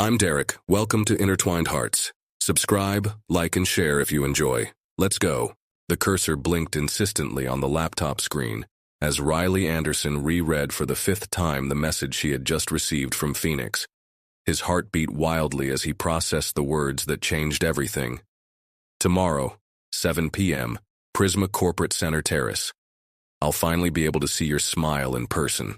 I'm Derek. Welcome to Intertwined Hearts. Subscribe, like, and share if you enjoy. Let's go. The cursor blinked insistently on the laptop screen as Riley Anderson reread for the 5th time the message she had just received from Phoenix. His heart beat wildly as he processed the words that changed everything. Tomorrow, 7 p.m., Prisma Corporate Center Terrace. I'll finally be able to see your smile in person.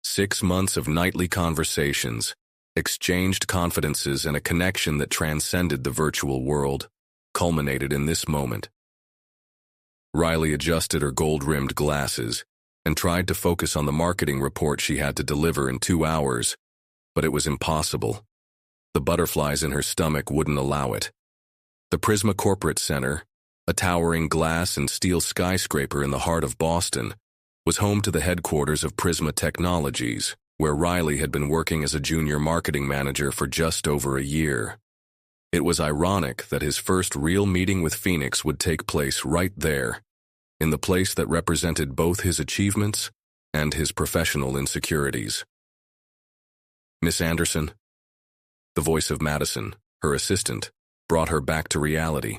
6 months of nightly conversations, exchanged confidences, and a connection that transcended the virtual world culminated in this moment. Riley adjusted her gold-rimmed glasses and tried to focus on the marketing report she had to deliver in 2 hours, but it was impossible. The butterflies in her stomach wouldn't allow it. The Prisma Corporate Center, a towering glass and steel skyscraper in the heart of Boston, was home to the headquarters of Prisma Technologies, where Riley had been working as a junior marketing manager for just over a year. It was ironic that his first real meeting with Phoenix would take place right there, in the place that represented both his achievements and his professional insecurities. Miss Anderson? The voice of Madison, her assistant, brought her back to reality.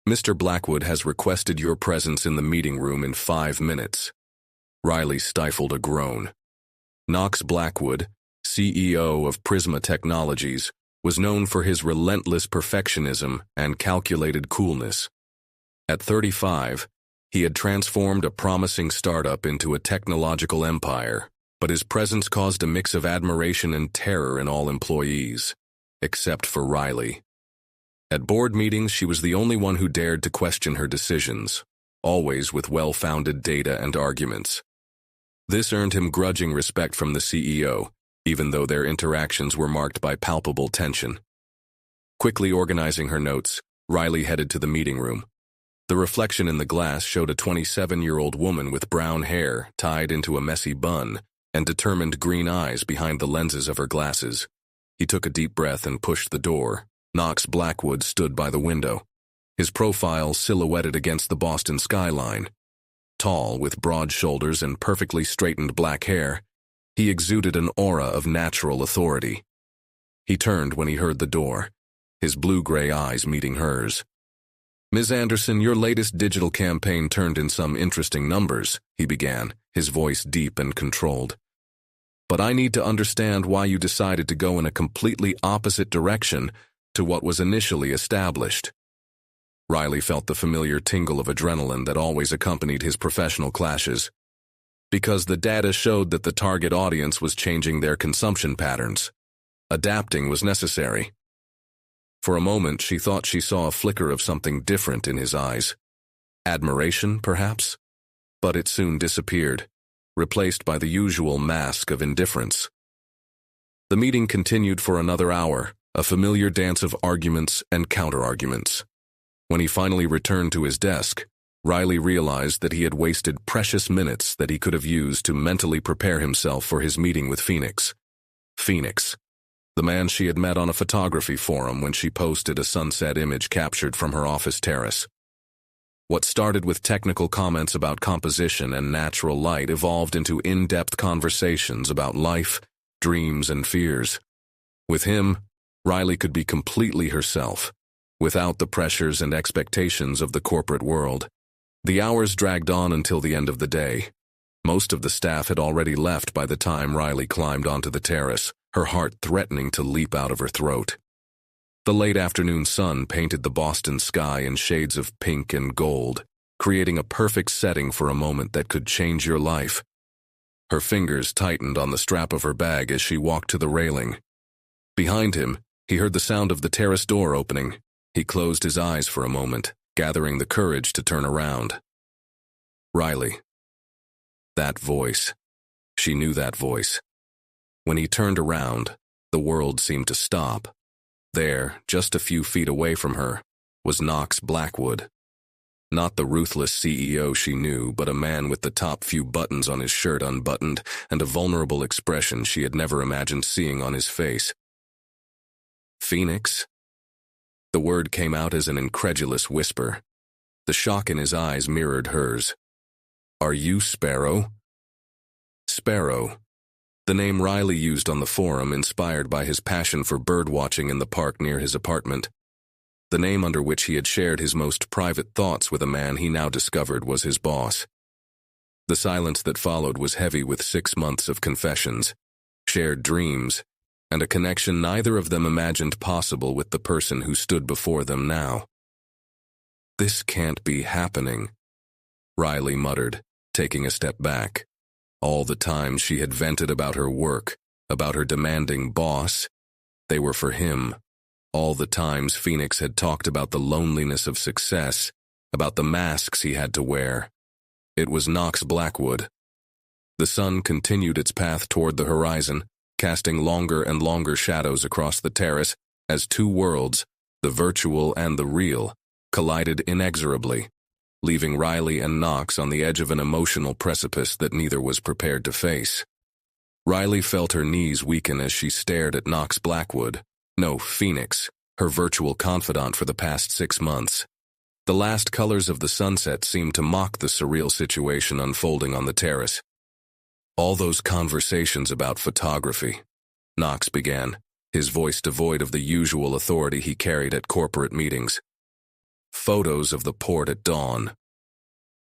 Mr. Blackwood has requested your presence in the meeting room in 5 minutes. Riley stifled a groan. Knox Blackwood, CEO of Prisma Technologies, was known for his relentless perfectionism and calculated coolness. At 35, he had transformed a promising startup into a technological empire, but his presence caused a mix of admiration and terror in all employees, except for Riley. At board meetings, she was the only one who dared to question her decisions, always with well-founded data and arguments. This earned him grudging respect from the CEO, even though their interactions were marked by palpable tension. Quickly organizing her notes, Riley headed to the meeting room. The reflection in the glass showed a 27-year-old woman with brown hair tied into a messy bun and determined green eyes behind the lenses of her glasses. He took a deep breath and pushed the door. Knox Blackwood stood by the window, his profile silhouetted against the Boston skyline. Tall, with broad shoulders and perfectly straightened black hair, he exuded an aura of natural authority. He turned when he heard the door, his blue-gray eyes meeting hers. Ms. Anderson, your latest digital campaign turned in some interesting numbers, he began, his voice deep and controlled. But I need to understand why you decided to go in a completely opposite direction to what was initially established. Riley felt the familiar tingle of adrenaline that always accompanied his professional clashes. Because the data showed that the target audience was changing their consumption patterns. Adapting was necessary. For a moment, she thought she saw a flicker of something different in his eyes. Admiration, perhaps? But it soon disappeared, replaced by the usual mask of indifference. The meeting continued for another hour, a familiar dance of arguments and counter-arguments. When he finally returned to his desk, Riley realized that he had wasted precious minutes that he could have used to mentally prepare himself for his meeting with Phoenix. Phoenix, the man she had met on a photography forum when she posted a sunset image captured from her office terrace. What started with technical comments about composition and natural light evolved into in-depth conversations about life, dreams, and fears. With him, Riley could be completely herself, without the pressures and expectations of the corporate world. The hours dragged on until the end of the day. Most of the staff had already left by the time Riley climbed onto the terrace, her heart threatening to leap out of her throat. The late afternoon sun painted the Boston sky in shades of pink and gold, creating a perfect setting for a moment that could change your life. Her fingers tightened on the strap of her bag as she walked to the railing. Behind him, he heard the sound of the terrace door opening. He closed his eyes for a moment, gathering the courage to turn around. Riley. That voice. She knew that voice. When he turned around, the world seemed to stop. There, just a few feet away from her, was Knox Blackwood. Not the ruthless CEO she knew, but a man with the top few buttons on his shirt unbuttoned and a vulnerable expression she had never imagined seeing on his face. Phoenix? The word came out as an incredulous whisper. The shock in his eyes mirrored hers. Are you Sparrow? Sparrow. The name Riley used on the forum, inspired by his passion for birdwatching in the park near his apartment. The name under which he had shared his most private thoughts with a man he now discovered was his boss. The silence that followed was heavy with 6 months of confessions, shared dreams, and a connection neither of them imagined possible with the person who stood before them now. "This can't be happening," Riley muttered, taking a step back. All the times she had vented about her work, about her demanding boss, they were for him. All the times Phoenix had talked about the loneliness of success, about the masks he had to wear. It was Knox Blackwood. The sun continued its path toward the horizon, casting longer and longer shadows across the terrace as two worlds, the virtual and the real, collided inexorably, leaving Riley and Knox on the edge of an emotional precipice that neither was prepared to face. Riley felt her knees weaken as she stared at Knox Blackwood, no, Phoenix, her virtual confidant for the past 6 months. The last colors of the sunset seemed to mock the surreal situation unfolding on the terrace. "All those conversations about photography," Knox began, his voice devoid of the usual authority he carried at corporate meetings. "Photos of the port at dawn.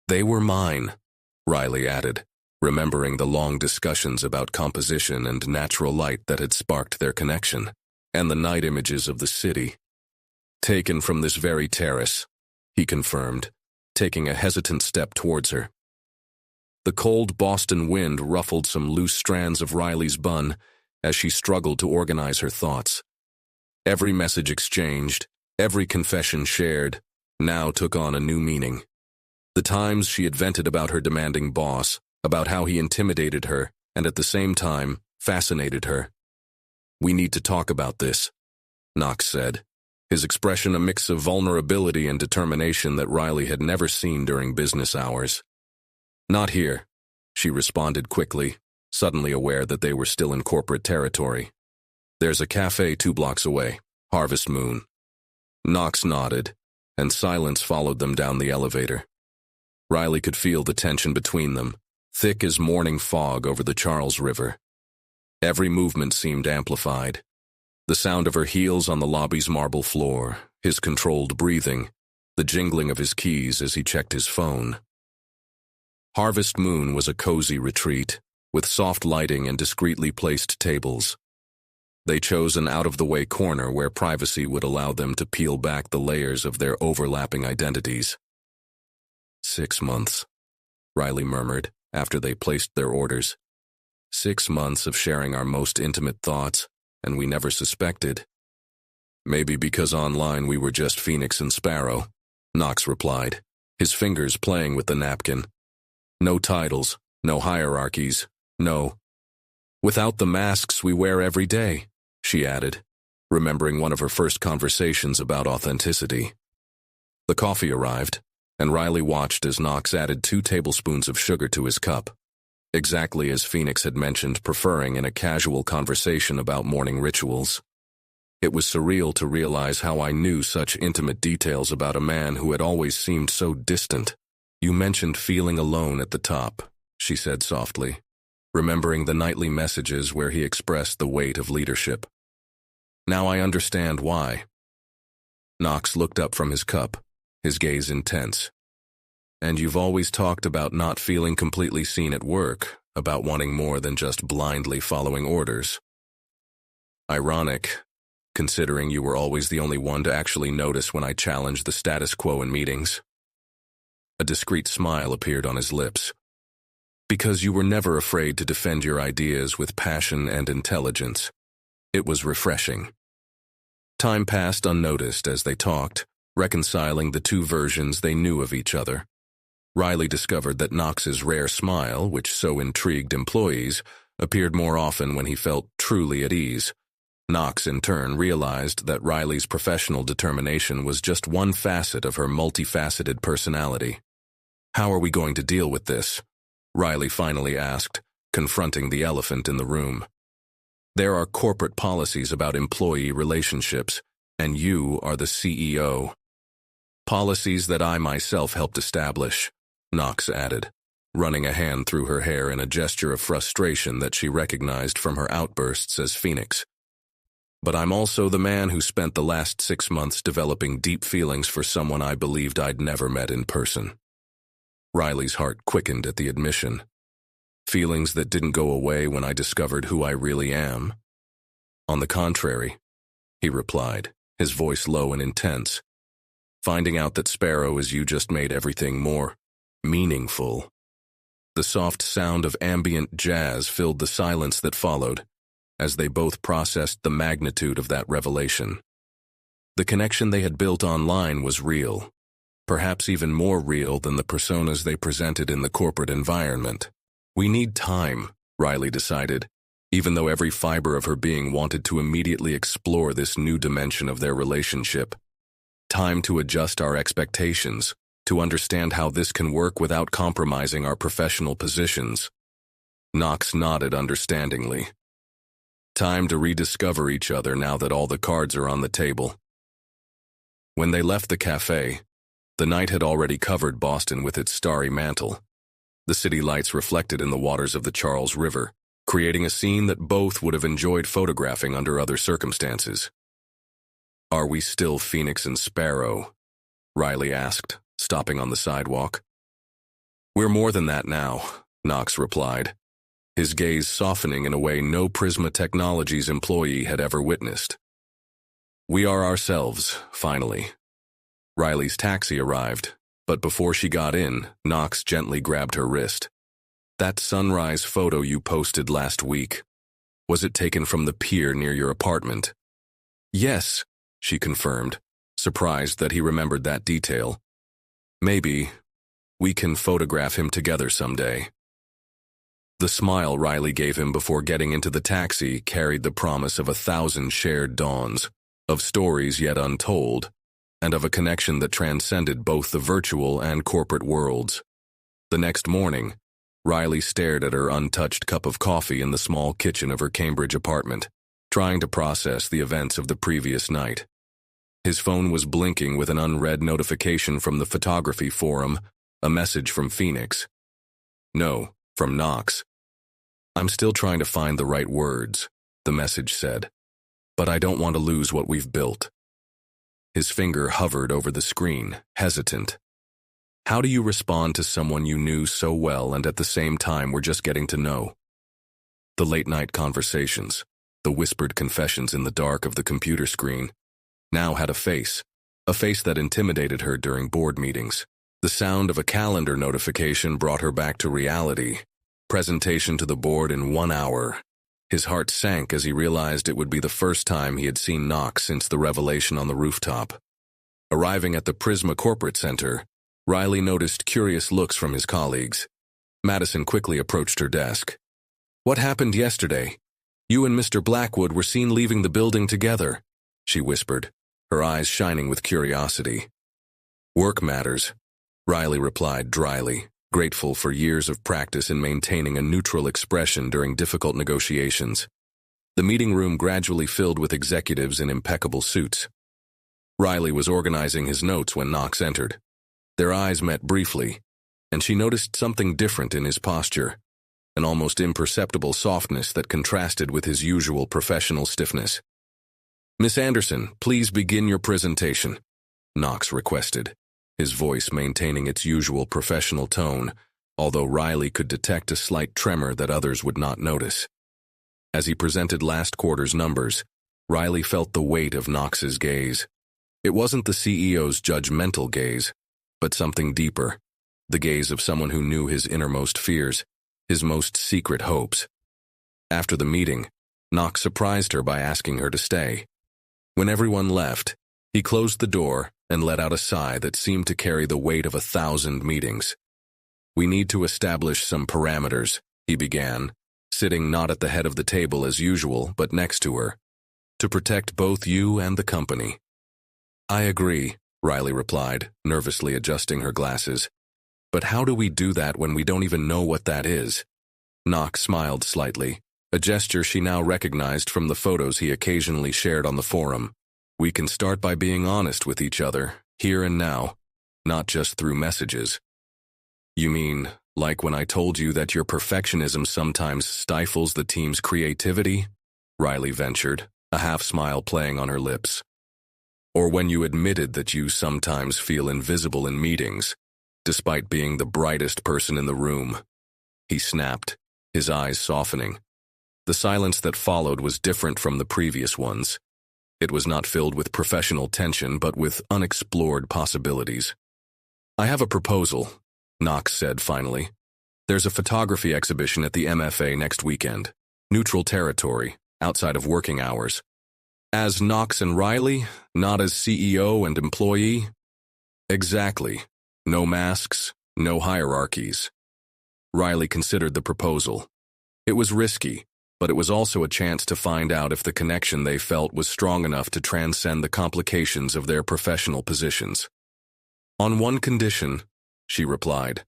They were mine," Riley added, remembering the long discussions about composition and natural light that had sparked their connection, and the night images of the city. "Taken from this very terrace," he confirmed, taking a hesitant step towards her. The cold Boston wind ruffled some loose strands of Riley's bun as she struggled to organize her thoughts. Every message exchanged, every confession shared, now took on a new meaning. The times she had vented about her demanding boss, about how he intimidated her, and at the same time, fascinated her. "We need to talk about this," Knox said, his expression a mix of vulnerability and determination that Riley had never seen during business hours. "Not here," she responded quickly, suddenly aware that they were still in corporate territory. "There's a cafe 2 blocks away, Harvest Moon." Knox nodded, and silence followed them down the elevator. Riley could feel the tension between them, thick as morning fog over the Charles River. Every movement seemed amplified. The sound of her heels on the lobby's marble floor, his controlled breathing, the jingling of his keys as he checked his phone. Harvest Moon was a cozy retreat, with soft lighting and discreetly placed tables. They chose an out-of-the-way corner where privacy would allow them to peel back the layers of their overlapping identities. 6 months, Riley murmured after they placed their orders. 6 months of sharing our most intimate thoughts, and we never suspected. "Maybe because online we were just Phoenix and Sparrow," Knox replied, his fingers playing with the napkin. "No titles, no hierarchies, no. Without the masks we wear every day," she added, remembering one of her first conversations about authenticity. The coffee arrived, and Riley watched as Knox added 2 tablespoons of sugar to his cup, exactly as Phoenix had mentioned preferring in a casual conversation about morning rituals. It was surreal to realize how I knew such intimate details about a man who had always seemed so distant. "You mentioned feeling alone at the top," she said softly, remembering the nightly messages where he expressed the weight of leadership. "Now I understand why." Knox looked up from his cup, his gaze intense. "And you've always talked about not feeling completely seen at work, about wanting more than just blindly following orders. Ironic, considering you were always the only one to actually notice when I challenged the status quo in meetings." A discreet smile appeared on his lips. "Because you were never afraid to defend your ideas with passion and intelligence." It was refreshing. Time passed unnoticed as they talked, reconciling the 2 versions they knew of each other. Riley discovered that Knox's rare smile, which so intrigued employees, appeared more often when he felt truly at ease. Knox, in turn, realized that Riley's professional determination was just one facet of her multifaceted personality. "How are we going to deal with this?" Riley finally asked, confronting the elephant in the room. "There are corporate policies about employee relationships, and you are the CEO. Policies that I myself helped establish," Knox added, running a hand through her hair in a gesture of frustration that she recognized from her outbursts as Phoenix. But I'm also the man who spent the last 6 months developing deep feelings for someone I believed I'd never met in person. Riley's heart quickened at the admission. Feelings that didn't go away when I discovered who I really am. On the contrary, he replied, his voice low and intense. Finding out that Sparrow is you just made everything more meaningful. The soft sound of ambient jazz filled the silence that followed, as they both processed the magnitude of that revelation. The connection they had built online was real, perhaps even more real than the personas they presented in the corporate environment. We need time, Riley decided, even though every fiber of her being wanted to immediately explore this new dimension of their relationship. Time to adjust our expectations, to understand how this can work without compromising our professional positions. Knox nodded understandingly. Time to rediscover each other now that all the cards are on the table. When they left the cafe, the night had already covered Boston with its starry mantle. The city lights reflected in the waters of the Charles River, creating a scene that both would have enjoyed photographing under other circumstances. Are we still Phoenix and Sparrow? Riley asked, stopping on the sidewalk. We're more than that now, Knox replied, his gaze softening in a way no Prisma Technologies employee had ever witnessed. We are ourselves, finally. Riley's taxi arrived, but before she got in, Knox gently grabbed her wrist. That sunrise photo you posted last week, was it taken from the pier near your apartment? Yes, she confirmed, surprised that he remembered that detail. Maybe we can photograph him together someday. The smile Riley gave him before getting into the taxi carried the promise of 1,000 shared dawns, of stories yet untold, and of a connection that transcended both the virtual and corporate worlds. The next morning, Riley stared at her untouched cup of coffee in the small kitchen of her Cambridge apartment, trying to process the events of the previous night. His phone was blinking with an unread notification from the photography forum, a message from Phoenix. No, from Knox. I'm still trying to find the right words, the message said, but I don't want to lose what we've built. His finger hovered over the screen, hesitant. How do you respond to someone you knew so well and at the same time were just getting to know? The late-night conversations, the whispered confessions in the dark of the computer screen, now had a face that intimidated her during board meetings. The sound of a calendar notification brought her back to reality. Presentation to the board in 1 hour. His heart sank as he realized it would be the first time he had seen Knox since the revelation on the rooftop. Arriving at the Prisma Corporate Center, Riley noticed curious looks from his colleagues. Madison quickly approached her desk. What happened yesterday? You and Mr. Blackwood were seen leaving the building together, she whispered, her eyes shining with curiosity. Work matters, Riley replied dryly, grateful for years of practice in maintaining a neutral expression during difficult negotiations. The meeting room gradually filled with executives in impeccable suits. Riley was organizing his notes when Knox entered. Their eyes met briefly, and she noticed something different in his posture, an almost imperceptible softness that contrasted with his usual professional stiffness. Miss Anderson, please begin your presentation, Knox requested, his voice maintaining its usual professional tone, although Riley could detect a slight tremor that others would not notice. As he presented last quarter's numbers, Riley felt the weight of Knox's gaze. It wasn't the CEO's judgmental gaze, but something deeper, the gaze of someone who knew his innermost fears, his most secret hopes. After the meeting, Knox surprised her by asking her to stay. When everyone left, he closed the door and let out a sigh that seemed to carry the weight of 1,000 meetings. We need to establish some parameters, he began, sitting not at the head of the table as usual, but next to her, to protect both you and the company. I agree, Riley replied, nervously adjusting her glasses. But how do we do that when we don't even know what that is? Knox smiled slightly, a gesture she now recognized from the photos he occasionally shared on the forum. We can start by being honest with each other, here and now, not just through messages. You mean, Like when I told you that your perfectionism sometimes stifles the team's creativity? Riley ventured, a half-smile playing on her lips. Or when you admitted that you sometimes feel invisible in meetings, despite being the brightest person in the room. He snapped, his eyes softening. The silence that followed was different from the previous ones. It was not filled with professional tension, but with unexplored possibilities. I have a proposal, Knox said finally. There's a photography exhibition at the MFA next weekend. Neutral territory, outside of working hours. As Knox and Riley, not as CEO and employee? Exactly. No masks, no hierarchies. Riley considered the proposal. It was risky, but it was also a chance to find out if the connection they felt was strong enough to transcend the complications of their professional positions. On one condition, she replied.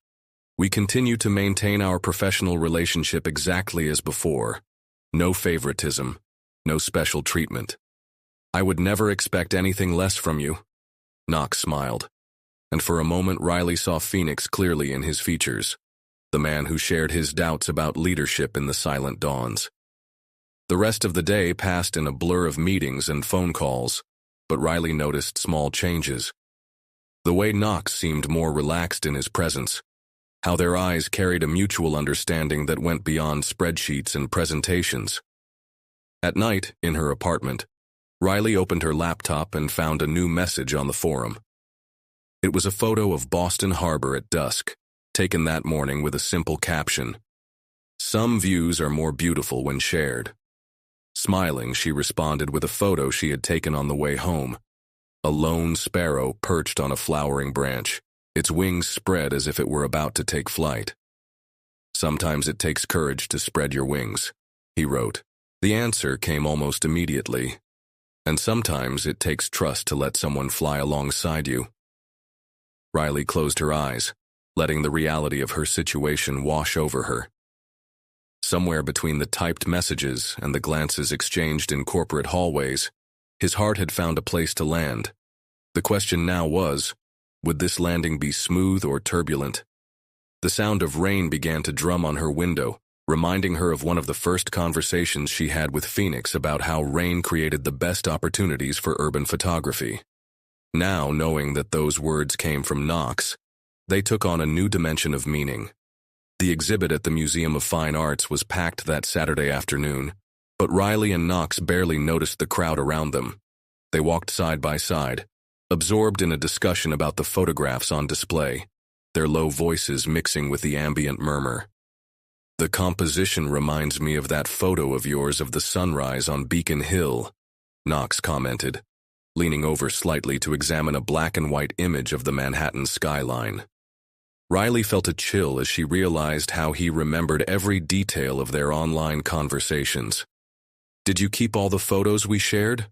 We continue to maintain our professional relationship exactly as before. No favoritism, no special treatment. I would never expect anything less from you. Knox smiled, and for a moment Riley saw Phoenix clearly in his features, the man who shared his doubts about leadership in the silent dawns. The rest of the day passed in a blur of meetings and phone calls, but Riley noticed small changes. The way Knox seemed more relaxed in his presence, how their eyes carried a mutual understanding that went beyond spreadsheets and presentations. At night, in her apartment, Riley opened her laptop and found a new message on the forum. It was a photo of Boston Harbor at dusk, taken that morning with a simple caption. Some views are more beautiful when shared. Smiling, she responded with a photo she had taken on the way home. A lone sparrow perched on a flowering branch, its wings spread as if it were about to take flight. Sometimes it takes courage to spread your wings, he wrote. The answer came almost immediately. And sometimes it takes trust to let someone fly alongside you. Riley closed her eyes, letting the reality of her situation wash over her. Somewhere between the typed messages and the glances exchanged in corporate hallways, his heart had found a place to land. The question now was, would this landing be smooth or turbulent? The sound of rain began to drum on her window, reminding her of one of the first conversations she had with Phoenix about how rain created the best opportunities for urban photography. Now, knowing that those words came from Knox, they took on a new dimension of meaning. The exhibit at the Museum of Fine Arts was packed that Saturday afternoon, but Riley and Knox barely noticed the crowd around them. They walked side by side, absorbed in a discussion about the photographs on display, their low voices mixing with the ambient murmur. The composition reminds me of that photo of yours of the sunrise on Beacon Hill, Knox commented, leaning over slightly to examine a black and white image of the Manhattan skyline. Riley felt a chill as she realized how he remembered every detail of their online conversations. Did you keep all the photos we shared?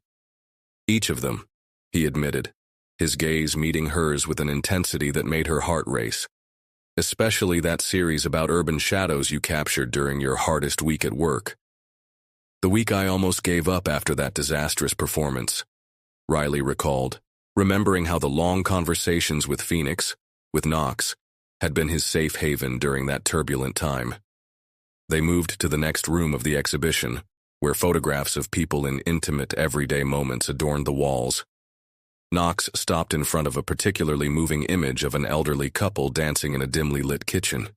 Each of them, he admitted, his gaze meeting hers with an intensity that made her heart race. Especially that series about urban shadows you captured during your hardest week at work. The week I almost gave up after that disastrous performance, Riley recalled, remembering how the long conversations with Phoenix, with Knox, had been his safe haven during that turbulent time. They moved to the next room of the exhibition, where photographs of people in intimate, everyday moments adorned the walls. Knox stopped in front of a particularly moving image of an elderly couple dancing in a dimly lit kitchen.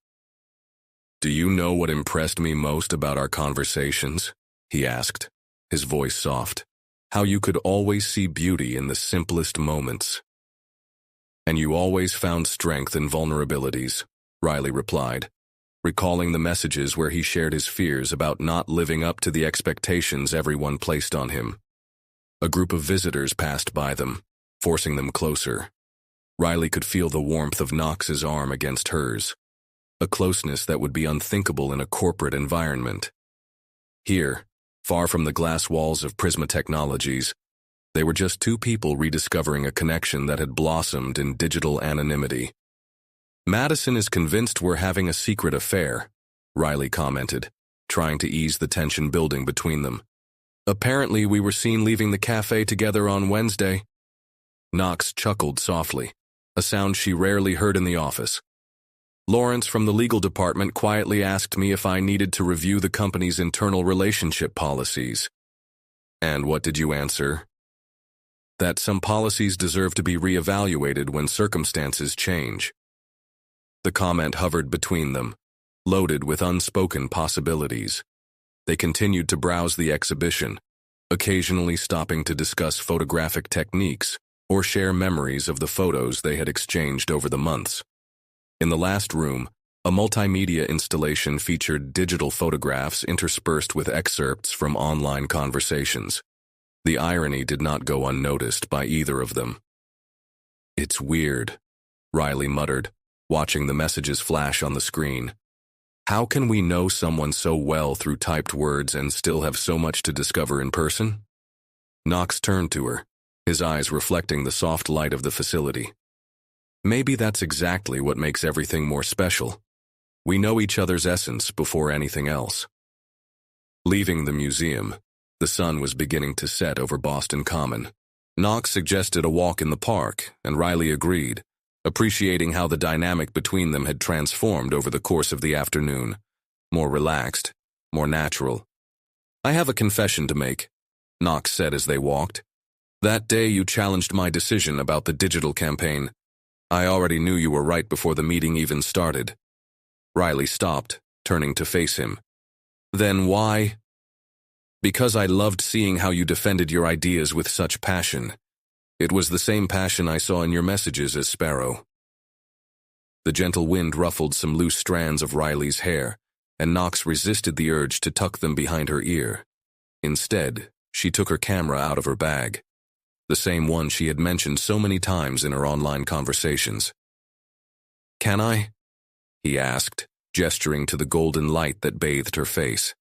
Do you know what impressed me most about our conversations? He asked, his voice soft. How you could always see beauty in the simplest moments. And you always found strength in vulnerabilities, Riley replied, recalling the messages where he shared his fears about not living up to the expectations everyone placed on him. A group of visitors passed by them, forcing them closer. Riley could feel the warmth of Knox's arm against hers, a closeness that would be unthinkable in a corporate environment. Here, far from the glass walls of Prisma Technologies, they were just two people rediscovering a connection that had blossomed in digital anonymity. Madison is convinced we're having a secret affair, Riley commented, trying to ease the tension building between them. Apparently, we were seen leaving the cafe together on Wednesday. Knox chuckled softly, a sound she rarely heard in the office. Lawrence from the legal department quietly asked me if I needed to review the company's internal relationship policies. And what did you answer? That some policies deserve to be reevaluated when circumstances change. The comment hovered between them, loaded with unspoken possibilities. They continued to browse the exhibition, occasionally stopping to discuss photographic techniques or share memories of the photos they had exchanged over the months. In the last room, a multimedia installation featured digital photographs interspersed with excerpts from online conversations. The irony did not go unnoticed by either of them. "It's weird," Riley muttered, watching the messages flash on the screen. "How can we know someone so well through typed words and still have so much to discover in person?" Knox turned to her, his eyes reflecting the soft light of the facility. "Maybe that's exactly what makes everything more special. We know each other's essence before anything else." Leaving the museum, the sun was beginning to set over Boston Common. Knox suggested a walk in the park, and Riley agreed, appreciating how the dynamic between them had transformed over the course of the afternoon. More relaxed, more natural. "I have a confession to make," Knox said as they walked. "That day you challenged my decision about the digital campaign. I already knew you were right before the meeting even started." Riley stopped, turning to face him. "Then why?" "Because I loved seeing how you defended your ideas with such passion. It was the same passion I saw in your messages as Sparrow." The gentle wind ruffled some loose strands of Riley's hair, and Knox resisted the urge to tuck them behind her ear. Instead, she took her camera out of her bag, the same one she had mentioned so many times in her online conversations. "Can I?" he asked, gesturing to the golden light that bathed her face.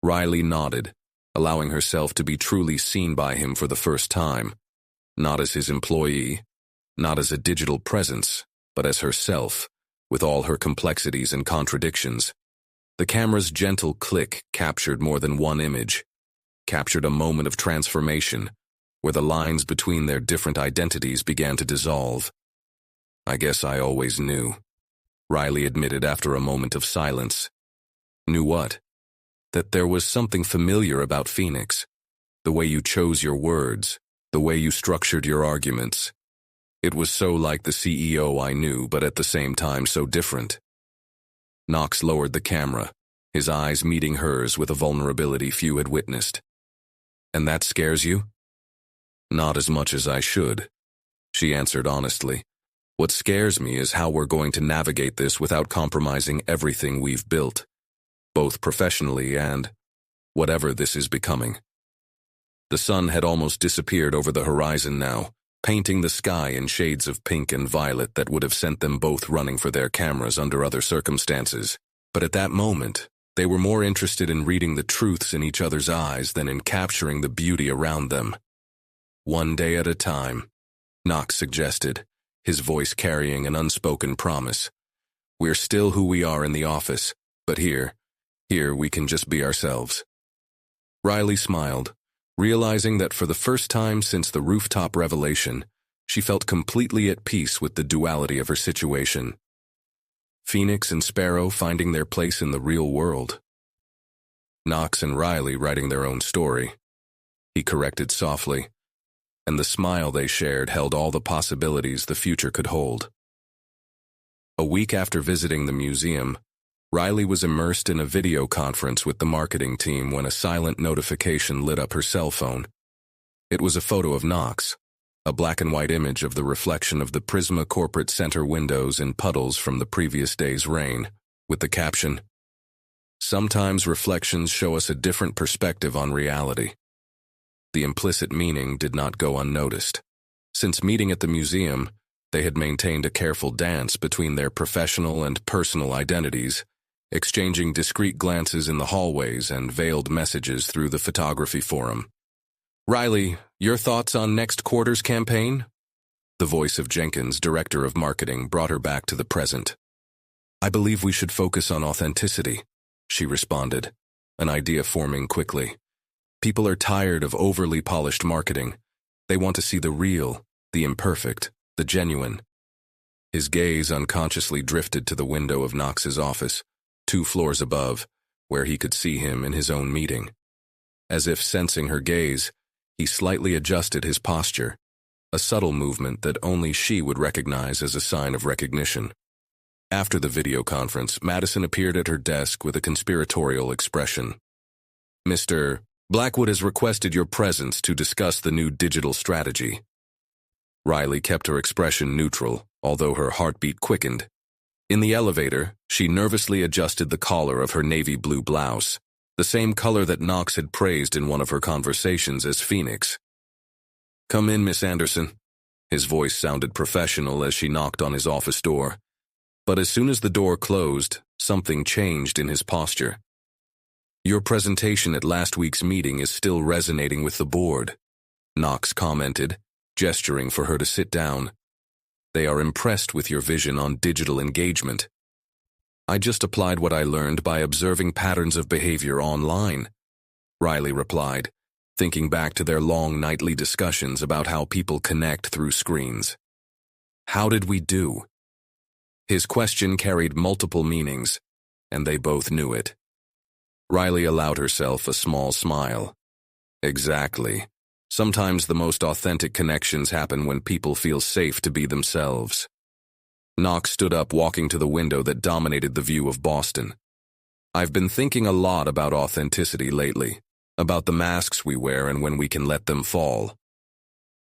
Riley nodded, allowing herself to be truly seen by him for the first time. Not as his employee, not as a digital presence, but as herself, with all her complexities and contradictions. The camera's gentle click captured more than one image, captured a moment of transformation, where the lines between their different identities began to dissolve. "I guess I always knew," Riley admitted after a moment of silence. "Knew what?" "That there was something familiar about Phoenix. The way you chose your words, the way you structured your arguments. It was so like the CEO I knew, but at the same time so different." Knox lowered the camera, his eyes meeting hers with a vulnerability few had witnessed. "And that scares you?" "Not as much as I should," she answered honestly. "What scares me is how we're going to navigate this without compromising everything we've built, both professionally and whatever this is becoming." The sun had almost disappeared over the horizon now, painting the sky in shades of pink and violet that would have sent them both running for their cameras under other circumstances. But at that moment, they were more interested in reading the truths in each other's eyes than in capturing the beauty around them. "One day at a time," Knox suggested, his voice carrying an unspoken promise. "We're still who we are in the office, but here we can just be ourselves." Riley smiled, realizing that for the first time since the rooftop revelation, she felt completely at peace with the duality of her situation. Phoenix and Sparrow finding their place in the real world. Knox and Riley writing their own story. He corrected softly, and the smile they shared held all the possibilities the future could hold. A week after visiting the museum, Riley was immersed in a video conference with the marketing team when a silent notification lit up her cell phone. It was a photo of Knox, a black and white image of the reflection of the Prisma corporate center windows in puddles from the previous day's rain, with the caption, "Sometimes reflections show us a different perspective on reality." The implicit meaning did not go unnoticed. Since meeting at the museum, they had maintained a careful dance between their professional and personal identities, exchanging discreet glances in the hallways and veiled messages through the photography forum. "Riley, your thoughts on next quarter's campaign?" The voice of Jenkins, director of marketing, brought her back to the present. "I believe we should focus on authenticity," she responded, an idea forming quickly. "People are tired of overly polished marketing. They want to see the real, the imperfect, the genuine." His gaze unconsciously drifted to the window of Knox's office, 2 floors above, where he could see him in his own meeting. As if sensing her gaze, he slightly adjusted his posture, a subtle movement that only she would recognize as a sign of recognition. After the video conference, Madison appeared at her desk with a conspiratorial expression. "Mr. Blackwood has requested your presence to discuss the new digital strategy." Riley kept her expression neutral, although her heartbeat quickened. In the elevator, she nervously adjusted the collar of her navy blue blouse, the same color that Knox had praised in one of her conversations as Phoenix. "Come in, Miss Anderson." His voice sounded professional as she knocked on his office door. But as soon as the door closed, something changed in his posture. "Your presentation at last week's meeting is still resonating with the board," Knox commented, gesturing for her to sit down. "They are impressed with your vision on digital engagement." "I just applied what I learned by observing patterns of behavior online," Riley replied, thinking back to their long nightly discussions about how people connect through screens. "How did we do?" His question carried multiple meanings, and they both knew it. Riley allowed herself a small smile. "Exactly. Sometimes the most authentic connections happen when people feel safe to be themselves." Knox stood up, walking to the window that dominated the view of Boston. "I've been thinking a lot about authenticity lately, about the masks we wear and when we can let them fall."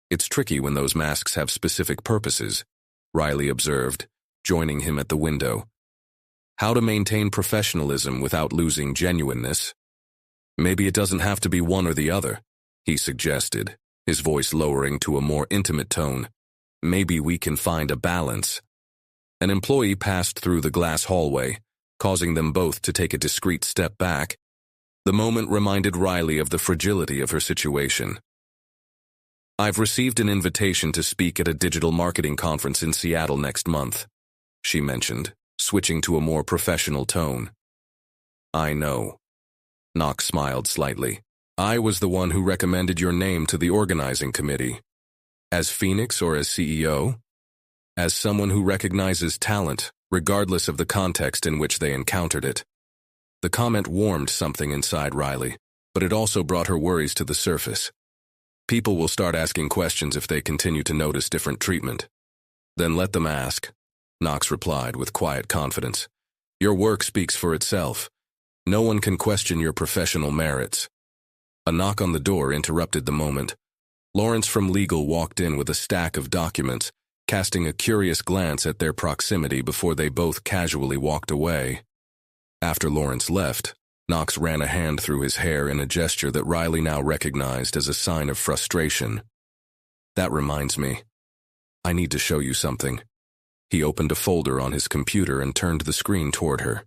"It's tricky when those masks have specific purposes," Riley observed, joining him at the window. "How to maintain professionalism without losing genuineness? Maybe it doesn't have to be one or the other," he suggested, his voice lowering to a more intimate tone. "Maybe we can find a balance." An employee passed through the glass hallway, causing them both to take a discreet step back. The moment reminded Riley of the fragility of her situation. "I've received an invitation to speak at a digital marketing conference in Seattle next month," she mentioned, switching to a more professional tone. "I know." Knox smiled slightly. "I was the one who recommended your name to the organizing committee. As Phoenix or as CEO? As someone who recognizes talent, regardless of the context in which they encountered it." The comment warmed something inside Riley, but it also brought her worries to the surface. People will start asking questions if they continue to notice different treatment. "Then let them ask," Knox replied with quiet confidence. "Your work speaks for itself. No one can question your professional merits." A knock on the door interrupted the moment. Lawrence from legal walked in with a stack of documents, casting a curious glance at their proximity before they both casually walked away. After Lawrence left, Knox ran a hand through his hair in a gesture that Riley now recognized as a sign of frustration. "That reminds me. I need to show you something." He opened a folder on his computer and turned the screen toward her.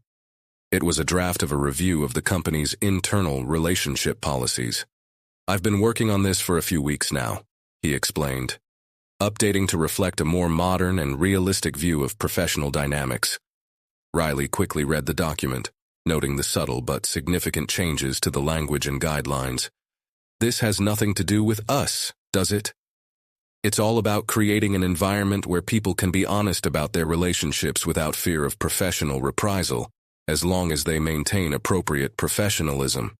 It was a draft of a review of the company's internal relationship policies. "I've been working on this for a few weeks now," he explained, "updating to reflect a more modern and realistic view of professional dynamics." Riley quickly read the document, noting the subtle but significant changes to the language and guidelines. "This has nothing to do with us, does it? It's all about creating an environment where people can be honest about their relationships without fear of professional reprisal, as long as they maintain appropriate professionalism."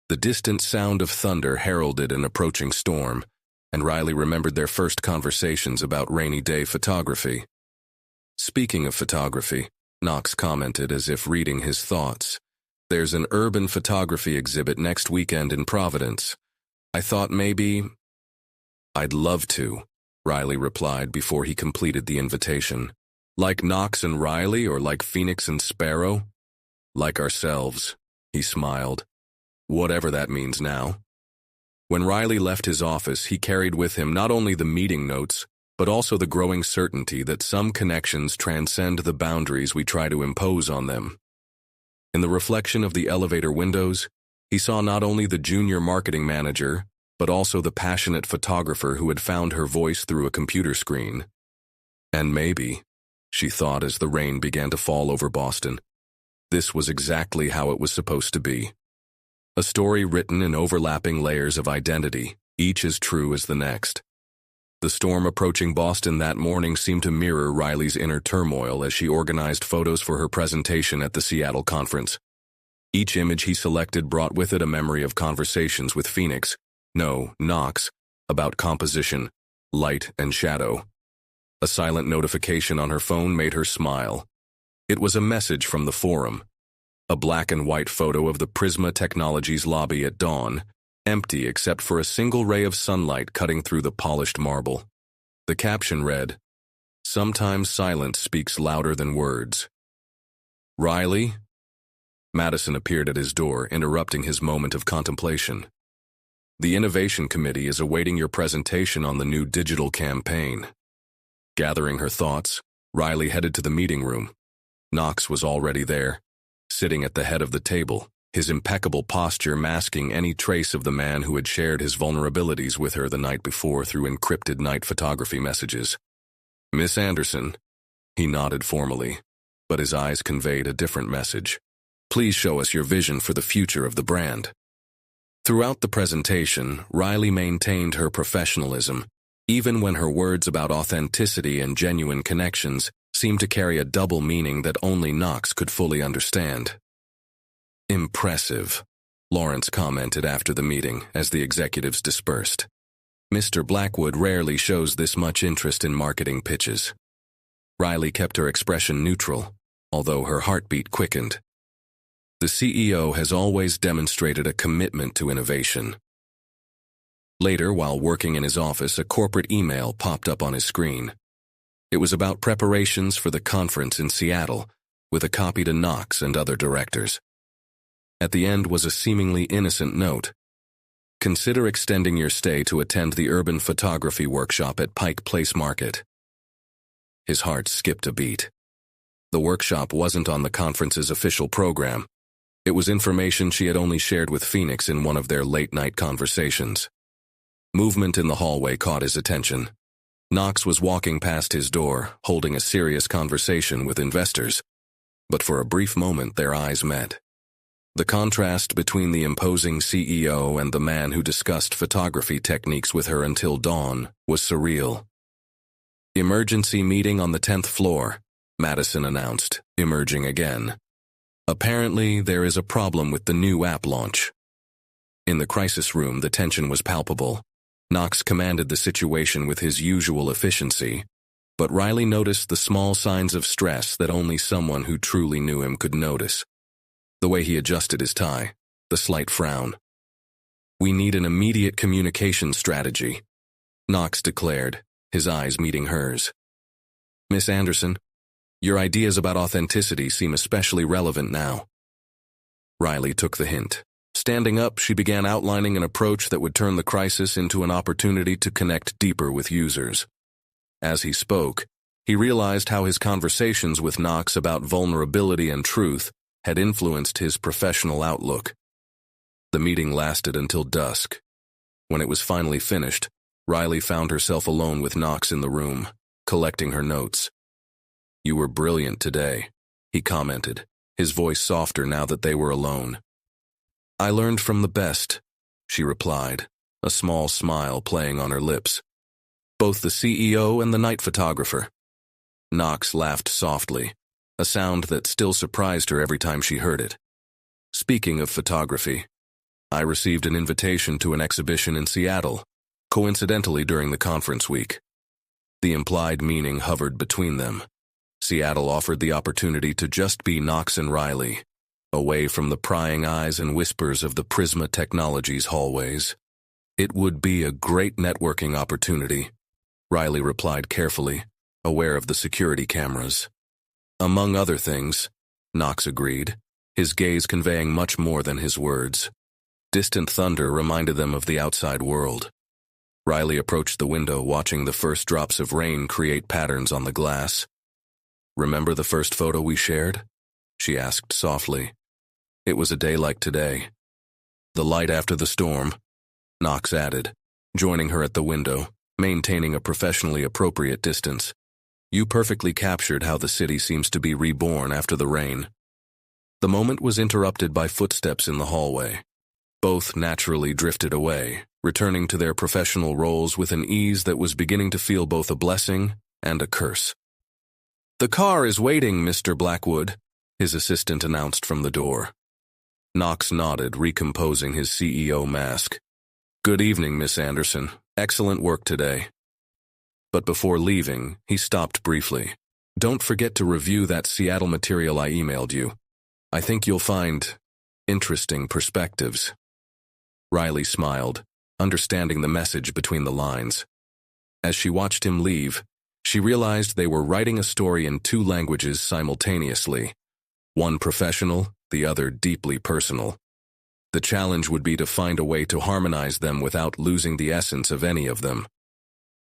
The distant sound of thunder heralded an approaching storm, and Riley remembered their first conversations about rainy day photography. "Speaking of photography," Knox commented as if reading his thoughts, "there's an urban photography exhibit next weekend in Providence. I thought maybe—" "I'd love to," Riley replied before he completed the invitation. "Like Knox and Riley or like Phoenix and Sparrow?" "Like ourselves," he smiled. "Whatever that means now." When Riley left his office, he carried with him not only the meeting notes, but also the growing certainty that some connections transcend the boundaries we try to impose on them. In the reflection of the elevator windows, he saw not only the junior marketing manager, but also the passionate photographer who had found her voice through a computer screen. And maybe, she thought as the rain began to fall over Boston, this was exactly how it was supposed to be. A story written in overlapping layers of identity, each as true as the next. The storm approaching Boston that morning seemed to mirror Riley's inner turmoil as she organized photos for her presentation at the Seattle conference. Each image he selected brought with it a memory of conversations with Knox, about composition, light, and shadow. A silent notification on her phone made her smile. It was a message from the forum. A black and white photo of the Prisma Technologies lobby at dawn, empty except for a single ray of sunlight cutting through the polished marble. The caption read, "Sometimes silence speaks louder than words." "Riley?" Madison appeared at his door, interrupting his moment of contemplation. "The Innovation Committee is awaiting your presentation on the new digital campaign." Gathering her thoughts, Riley headed to the meeting room. Knox was already there, sitting at the head of the table, his impeccable posture masking any trace of the man who had shared his vulnerabilities with her the night before through encrypted night photography messages. "Miss Anderson," he nodded formally, but his eyes conveyed a different message. "Please show us your vision for the future of the brand." Throughout the presentation, Riley maintained her professionalism, even when her words about authenticity and genuine connections seemed to carry a double meaning that only Knox could fully understand. "Impressive," Lawrence commented after the meeting as the executives dispersed. "Mr. Blackwood rarely shows this much interest in marketing pitches." Riley kept her expression neutral, although her heartbeat quickened. The CEO has always demonstrated a commitment to innovation. Later, while working in his office, a corporate email popped up on his screen. It was about preparations for the conference in Seattle, with a copy to Knox and other directors. At the end was a seemingly innocent note. "Consider extending your stay to attend the urban photography workshop at Pike Place Market." His heart skipped a beat. The workshop wasn't on the conference's official program. It was information she had only shared with Phoenix in one of their late-night conversations. Movement in the hallway caught his attention. Knox was walking past his door, holding a serious conversation with investors. But for a brief moment their eyes met. The contrast between the imposing CEO and the man who discussed photography techniques with her until dawn was surreal. "Emergency meeting on the 10th floor, Madison announced, emerging again. "Apparently, there is a problem with the new app launch." In the crisis room, the tension was palpable. Knox commanded the situation with his usual efficiency, but Riley noticed the small signs of stress that only someone who truly knew him could notice. The way he adjusted his tie, the slight frown. "We need an immediate communication strategy," Knox declared, his eyes meeting hers. "Miss Anderson, your ideas about authenticity seem especially relevant now." Riley took the hint. Standing up, she began outlining an approach that would turn the crisis into an opportunity to connect deeper with users. As he spoke, he realized how his conversations with Knox about vulnerability and truth had influenced his professional outlook. The meeting lasted until dusk. When it was finally finished, Riley found herself alone with Knox in the room, collecting her notes. "You were brilliant today," he commented, his voice softer now that they were alone. "I learned from the best," she replied, a small smile playing on her lips. "Both the CEO and the night photographer." Knox laughed softly, a sound that still surprised her every time she heard it. "Speaking of photography, I received an invitation to an exhibition in Seattle, coincidentally during the conference week." The implied meaning hovered between them. Seattle offered the opportunity to just be Knox and Riley, away from the prying eyes and whispers of the Prisma Technologies hallways. "It would be a great networking opportunity," Riley replied carefully, aware of the security cameras. "Among other things," Knox agreed, his gaze conveying much more than his words. Distant thunder reminded them of the outside world. Riley approached the window, watching the first drops of rain create patterns on the glass. "Remember the first photo we shared?" she asked softly. "It was a day like today." "The light after the storm," Knox added, joining her at the window, maintaining a professionally appropriate distance. "You perfectly captured how the city seems to be reborn after the rain." The moment was interrupted by footsteps in the hallway. Both naturally drifted away, returning to their professional roles with an ease that was beginning to feel both a blessing and a curse. "The car is waiting, Mr. Blackwood," his assistant announced from the door. Knox nodded, recomposing his CEO mask. "Good evening, Miss Anderson. Excellent work today." But before leaving, he stopped briefly. "Don't forget to review that Seattle material I emailed you. I think you'll find interesting perspectives." Riley smiled, understanding the message between the lines. As she watched him leave, she realized they were writing a story in two languages simultaneously, one professional, the other deeply personal. The challenge would be to find a way to harmonize them without losing the essence of any of them.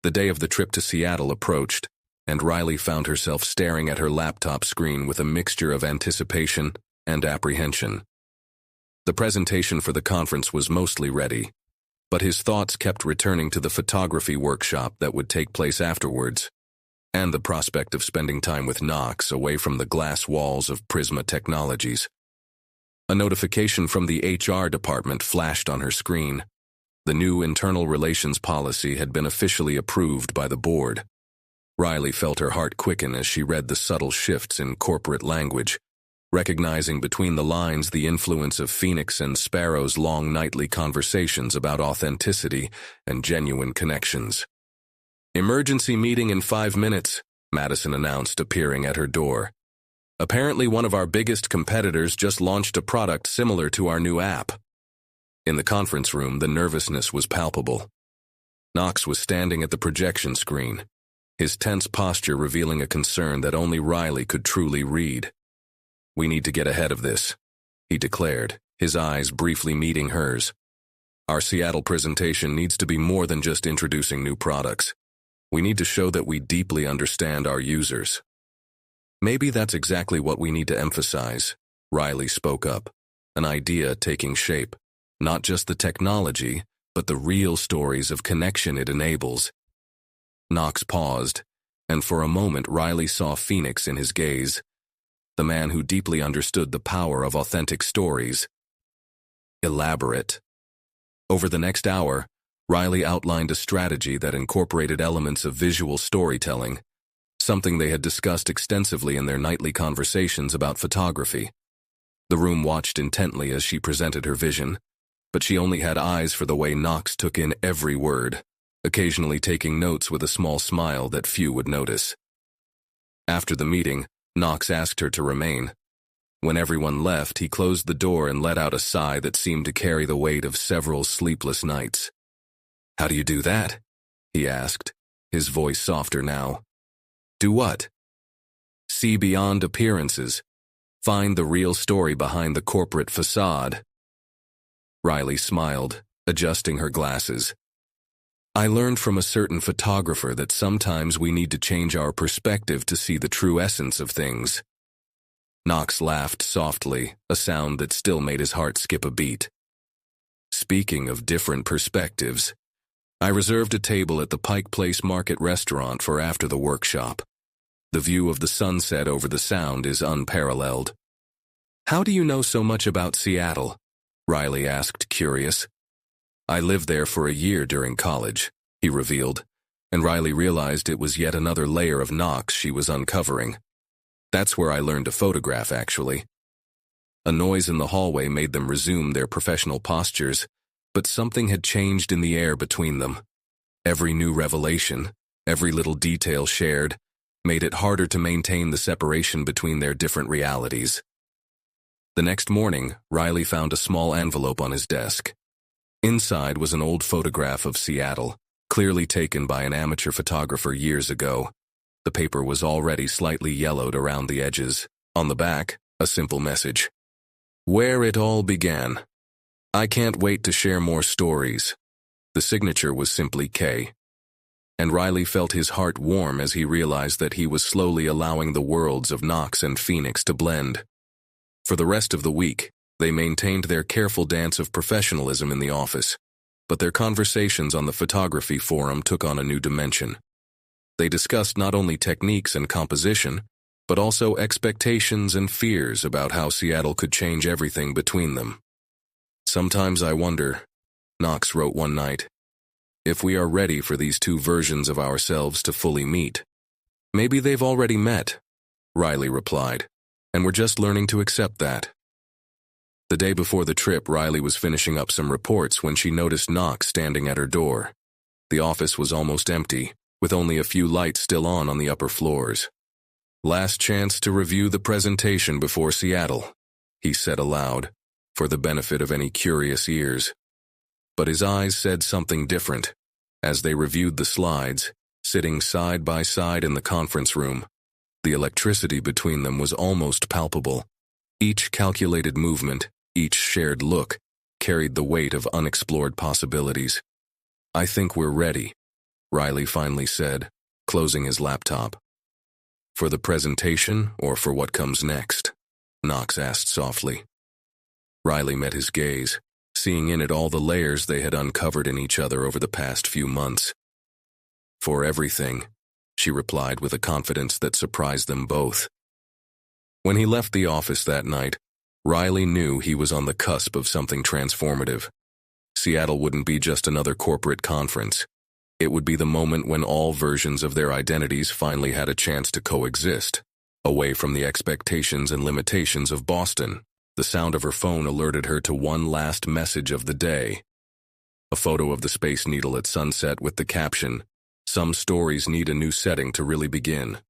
The day of the trip to Seattle approached, and Riley found herself staring at her laptop screen with a mixture of anticipation and apprehension. The presentation for the conference was mostly ready, but his thoughts kept returning to the photography workshop that would take place afterwards, and the prospect of spending time with Knox away from the glass walls of Prisma Technologies. A notification from the HR department flashed on her screen. The new internal relations policy had been officially approved by the board. Riley felt her heart quicken as she read the subtle shifts in corporate language, recognizing between the lines the influence of Phoenix and Sparrow's long nightly conversations about authenticity and genuine connections. "Emergency meeting in 5 minutes, Madison announced, appearing at her door. "Apparently one of our biggest competitors just launched a product similar to our new app." In the conference room, the nervousness was palpable. Knox was standing at the projection screen, his tense posture revealing a concern that only Riley could truly read. "We need to get ahead of this," he declared, his eyes briefly meeting hers. "Our Seattle presentation needs to be more than just introducing new products. We need to show that we deeply understand our users." "Maybe that's exactly what we need to emphasize," Riley spoke up, an idea taking shape. "Not just the technology, but the real stories of connection it enables." Knox paused, and for a moment Riley saw Phoenix in his gaze, the man who deeply understood the power of authentic stories. "Elaborate." Over the next hour, Riley outlined a strategy that incorporated elements of visual storytelling, something they had discussed extensively in their nightly conversations about photography. The room watched intently as she presented her vision, but she only had eyes for the way Knox took in every word, occasionally taking notes with a small smile that few would notice. After the meeting, Knox asked her to remain. When everyone left, he closed the door and let out a sigh that seemed to carry the weight of several sleepless nights. "How do you do that?" he asked, his voice softer now. "Do what?" "See beyond appearances. Find the real story behind the corporate facade." Riley smiled, adjusting her glasses. "I learned from a certain photographer that sometimes we need to change our perspective to see the true essence of things." Knox laughed softly, a sound that still made his heart skip a beat. "Speaking of different perspectives, I reserved a table at the Pike Place Market restaurant for after the workshop. The view of the sunset over the Sound is unparalleled." "How do you know so much about Seattle?" Riley asked, curious. "I lived there for a year during college," he revealed, and Riley realized it was yet another layer of Knox she was uncovering. "That's where I learned to photograph, actually." A noise in the hallway made them resume their professional postures, but something had changed in the air between them. Every new revelation, every little detail shared, made it harder to maintain the separation between their different realities. The next morning, Riley found a small envelope on his desk. Inside was an old photograph of Seattle, clearly taken by an amateur photographer years ago. The paper was already slightly yellowed around the edges. On the back, a simple message. "Where it all began. I can't wait to share more stories." The signature was simply K. And Riley felt his heart warm as he realized that he was slowly allowing the worlds of Knox and Phoenix to blend. For the rest of the week, they maintained their careful dance of professionalism in the office, but their conversations on the photography forum took on a new dimension. They discussed not only techniques and composition, but also expectations and fears about how Seattle could change everything between them. "Sometimes I wonder," Knox wrote one night, if we are ready for these two versions of ourselves to fully meet. Maybe they've already met, Riley replied, and we're just learning to accept that. The day before the trip, Riley was finishing up some reports when she noticed Knox standing at her door. The office was almost empty, with only a few lights still on the upper floors. "Last chance to review the presentation before Seattle," he said aloud, for the benefit of any curious ears. But his eyes said something different. As they reviewed the slides, sitting side by side in the conference room, the electricity between them was almost palpable. Each calculated movement, each shared look, carried the weight of unexplored possibilities. "I think we're ready," Riley finally said, closing his laptop. "For the presentation or for what comes next?" Knox asked softly. Riley met his gaze, seeing in it all the layers they had uncovered in each other over the past few months. "For everything," she replied with a confidence that surprised them both. When he left the office that night, Riley knew he was on the cusp of something transformative. Seattle wouldn't be just another corporate conference. It would be the moment when all versions of their identities finally had a chance to coexist, away from the expectations and limitations of Boston. The sound of her phone alerted her to one last message of the day. A photo of the Space Needle at sunset with the caption, "Some stories need a new setting to really begin."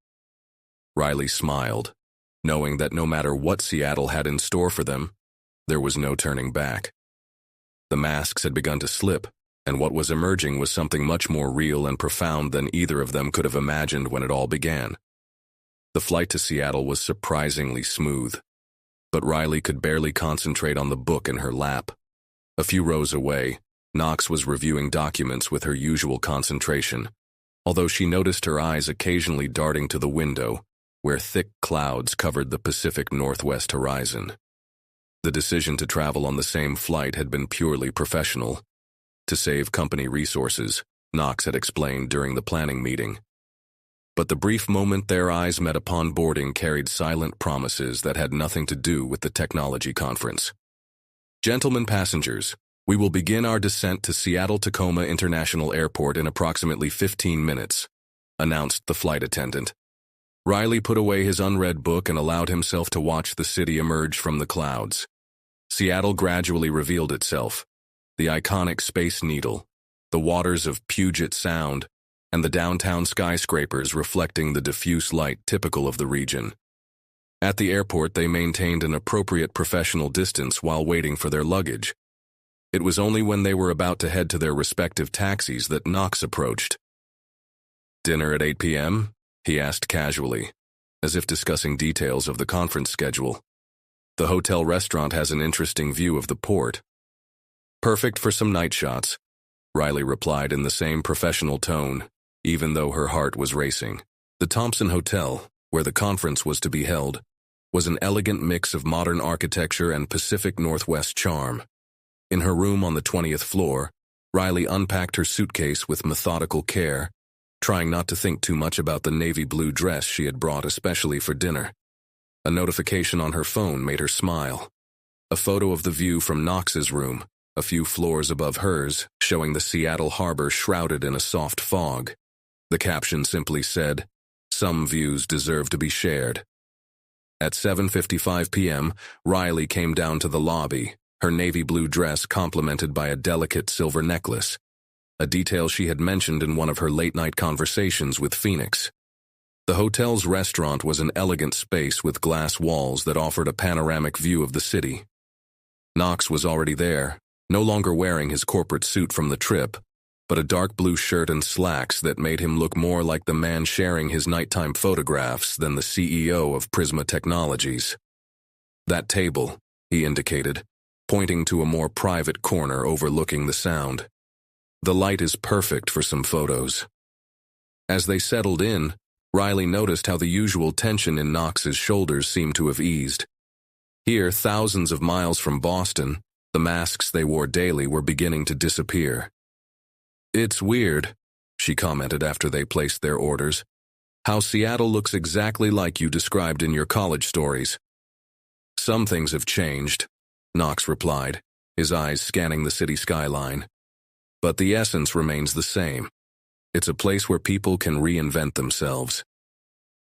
Riley smiled, knowing that no matter what Seattle had in store for them, there was no turning back. The masks had begun to slip, and what was emerging was something much more real and profound than either of them could have imagined when it all began. The flight to Seattle was surprisingly smooth, but Riley could barely concentrate on the book in her lap. A few rows away, Knox was reviewing documents with her usual concentration, although she noticed her eyes occasionally darting to the window, where thick clouds covered the Pacific Northwest horizon. The decision to travel on the same flight had been purely professional. To save company resources, Knox had explained during the planning meeting. But the brief moment their eyes met upon boarding carried silent promises that had nothing to do with the technology conference. "Gentlemen passengers, we will begin our descent to Seattle-Tacoma International Airport in approximately 15 minutes, announced the flight attendant. Riley put away his unread book and allowed himself to watch the city emerge from the clouds. Seattle gradually revealed itself. The iconic Space Needle, the waters of Puget Sound, and the downtown skyscrapers reflecting the diffuse light typical of the region. At the airport, they maintained an appropriate professional distance while waiting for their luggage. It was only when they were about to head to their respective taxis that Knox approached. "Dinner at 8 p.m.? He asked casually, as if discussing details of the conference schedule. "The hotel restaurant has an interesting view of the port." "Perfect for some night shots," Riley replied in the same professional tone, even though her heart was racing. The Thompson Hotel, where the conference was to be held, was an elegant mix of modern architecture and Pacific Northwest charm. In her room on the 20th floor, Riley unpacked her suitcase with methodical care, trying not to think too much about the navy blue dress she had brought especially for dinner. A notification on her phone made her smile. A photo of the view from Knox's room, a few floors above hers, showing the Seattle harbor shrouded in a soft fog. The caption simply said, "Some views deserve to be shared." At 7:55 p.m., Riley came down to the lobby, her navy blue dress complemented by a delicate silver necklace, a detail she had mentioned in one of her late-night conversations with Phoenix. The hotel's restaurant was an elegant space with glass walls that offered a panoramic view of the city. Knox was already there, no longer wearing his corporate suit from the trip, but a dark blue shirt and slacks that made him look more like the man sharing his nighttime photographs than the CEO of Prisma Technologies. "That table," he indicated, pointing to a more private corner overlooking the sound. "The light is perfect for some photos." As they settled in, Riley noticed how the usual tension in Knox's shoulders seemed to have eased. Here, thousands of miles from Boston, the masks they wore daily were beginning to disappear. "It's weird," she commented after they placed their orders, "how Seattle looks exactly like you described in your college stories." "Some things have changed," Knox replied, his eyes scanning the city skyline. But the essence remains the same. It's a place where people can reinvent themselves.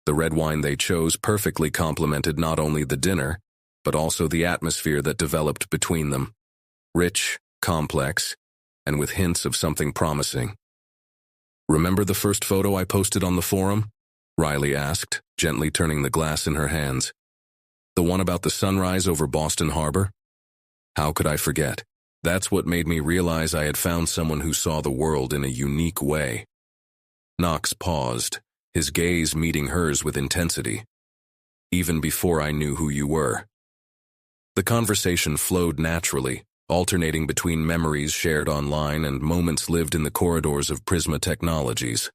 The red wine they chose perfectly complemented not only the dinner, but also the atmosphere that developed between them. Rich, complex, and with hints of something promising. "Remember the first photo I posted on the forum?" Riley asked, gently turning the glass in her hands. "The one about the sunrise over Boston Harbor?" "How could I forget? That's what made me realize I had found someone who saw the world in a unique way." Knox paused, his gaze meeting hers with intensity. "Even before I knew who you were." The conversation flowed naturally, alternating between memories shared online and moments lived in the corridors of Prisma Technologies.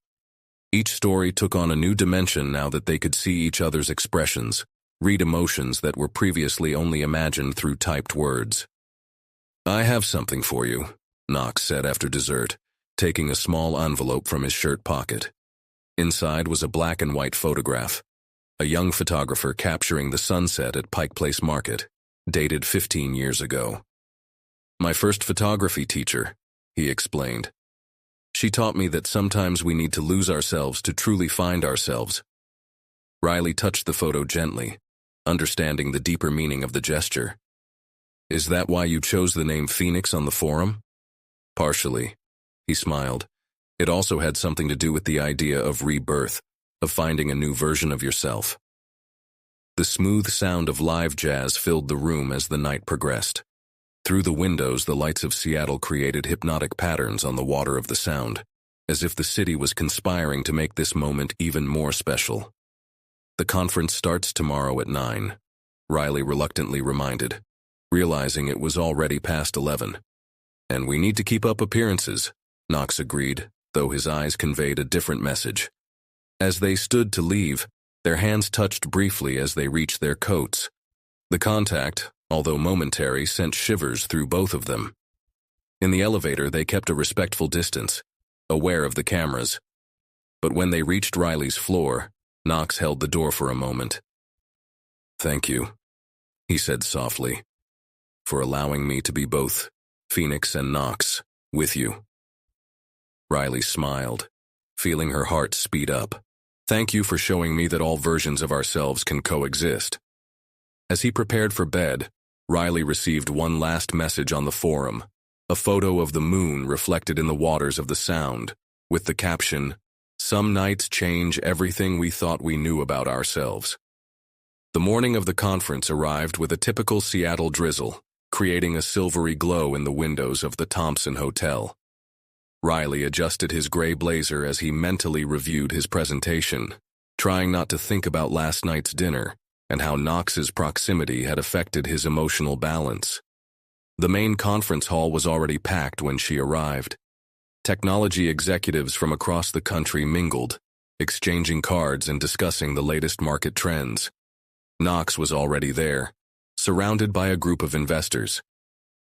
Each story took on a new dimension now that they could see each other's expressions, read emotions that were previously only imagined through typed words. "I have something for you," Knox said after dessert, taking a small envelope from his shirt pocket. Inside was a black and white photograph, a young photographer capturing the sunset at Pike Place Market, dated 15 years ago. "My first photography teacher," he explained. "She taught me that sometimes we need to lose ourselves to truly find ourselves." Riley touched the photo gently, understanding the deeper meaning of the gesture. "Is that why you chose the name Phoenix on the forum?" "Partially," he smiled. "It also had something to do with the idea of rebirth, of finding a new version of yourself." The smooth sound of live jazz filled the room as the night progressed. Through the windows, the lights of Seattle created hypnotic patterns on the water of the sound, as if the city was conspiring to make this moment even more special. "The conference starts tomorrow at 9, Riley reluctantly reminded, realizing it was already past 11. "And we need to keep up appearances," Knox agreed, though his eyes conveyed a different message. As they stood to leave, their hands touched briefly as they reached their coats. The contact, although momentary, sent shivers through both of them. In the elevator, they kept a respectful distance, aware of the cameras. But when they reached Riley's floor, Knox held the door for a moment. "Thank you," he said softly, "for allowing me to be both Phoenix and Knox with you." Riley smiled, feeling her heart speed up. "Thank you for showing me that all versions of ourselves can coexist." As he prepared for bed, Riley received one last message on the forum, a photo of the moon reflected in the waters of the Sound, with the caption, "Some nights change everything we thought we knew about ourselves." The morning of the conference arrived with a typical Seattle drizzle, creating a silvery glow in the windows of the Thompson Hotel. Riley adjusted his gray blazer as he mentally reviewed his presentation, trying not to think about last night's dinner and how Knox's proximity had affected his emotional balance. The main conference hall was already packed when she arrived. Technology executives from across the country mingled, exchanging cards and discussing the latest market trends. Knox was already there, surrounded by a group of investors,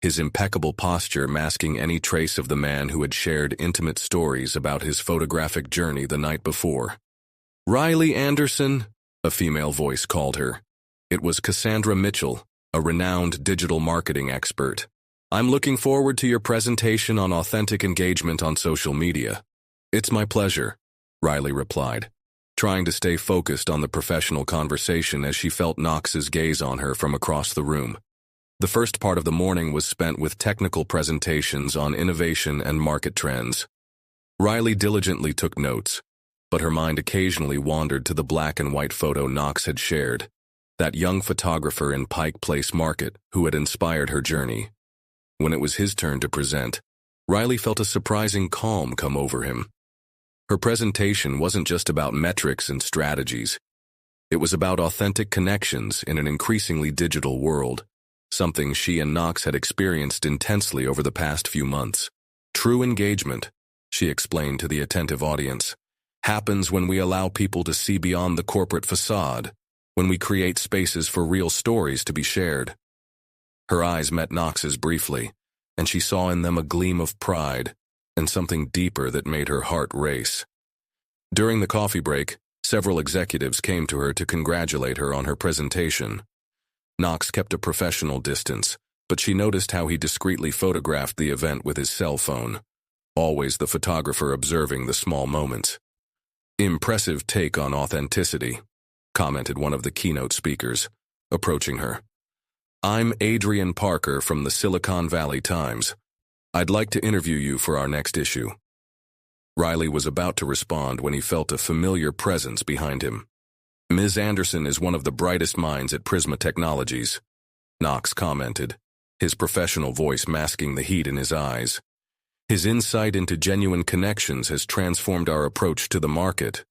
his impeccable posture masking any trace of the man who had shared intimate stories about his photographic journey the night before. "Riley Anderson," a female voice called her. It was Cassandra Mitchell, a renowned digital marketing expert. "I'm looking forward to your presentation on authentic engagement on social media." "It's my pleasure," Riley replied, trying to stay focused on the professional conversation as she felt Knox's gaze on her from across the room. The first part of the morning was spent with technical presentations on innovation and market trends. Riley diligently took notes, but her mind occasionally wandered to the black and white photo Knox had shared, that young photographer in Pike Place Market who had inspired her journey. When it was his turn to present, Riley felt a surprising calm come over him. Her presentation wasn't just about metrics and strategies. It was about authentic connections in an increasingly digital world, something she and Knox had experienced intensely over the past few months. "True engagement," she explained to the attentive audience, "happens when we allow people to see beyond the corporate facade, when we create spaces for real stories to be shared." Her eyes met Knox's briefly, and she saw in them a gleam of pride and something deeper that made her heart race. During the coffee break, several executives came to her to congratulate her on her presentation. Knox kept a professional distance, but she noticed how he discreetly photographed the event with his cell phone. always the photographer observing the small moments. "Impressive take on authenticity," commented one of the keynote speakers, approaching her. "I'm Adrian Parker from the Silicon Valley Times. I'd like to interview you for our next issue." Riley was about to respond when he felt a familiar presence behind him. "Ms. Anderson is one of the brightest minds at Prisma Technologies," Knox commented, his professional voice masking the heat in his eyes. "His insight into genuine connections has transformed our approach to the market."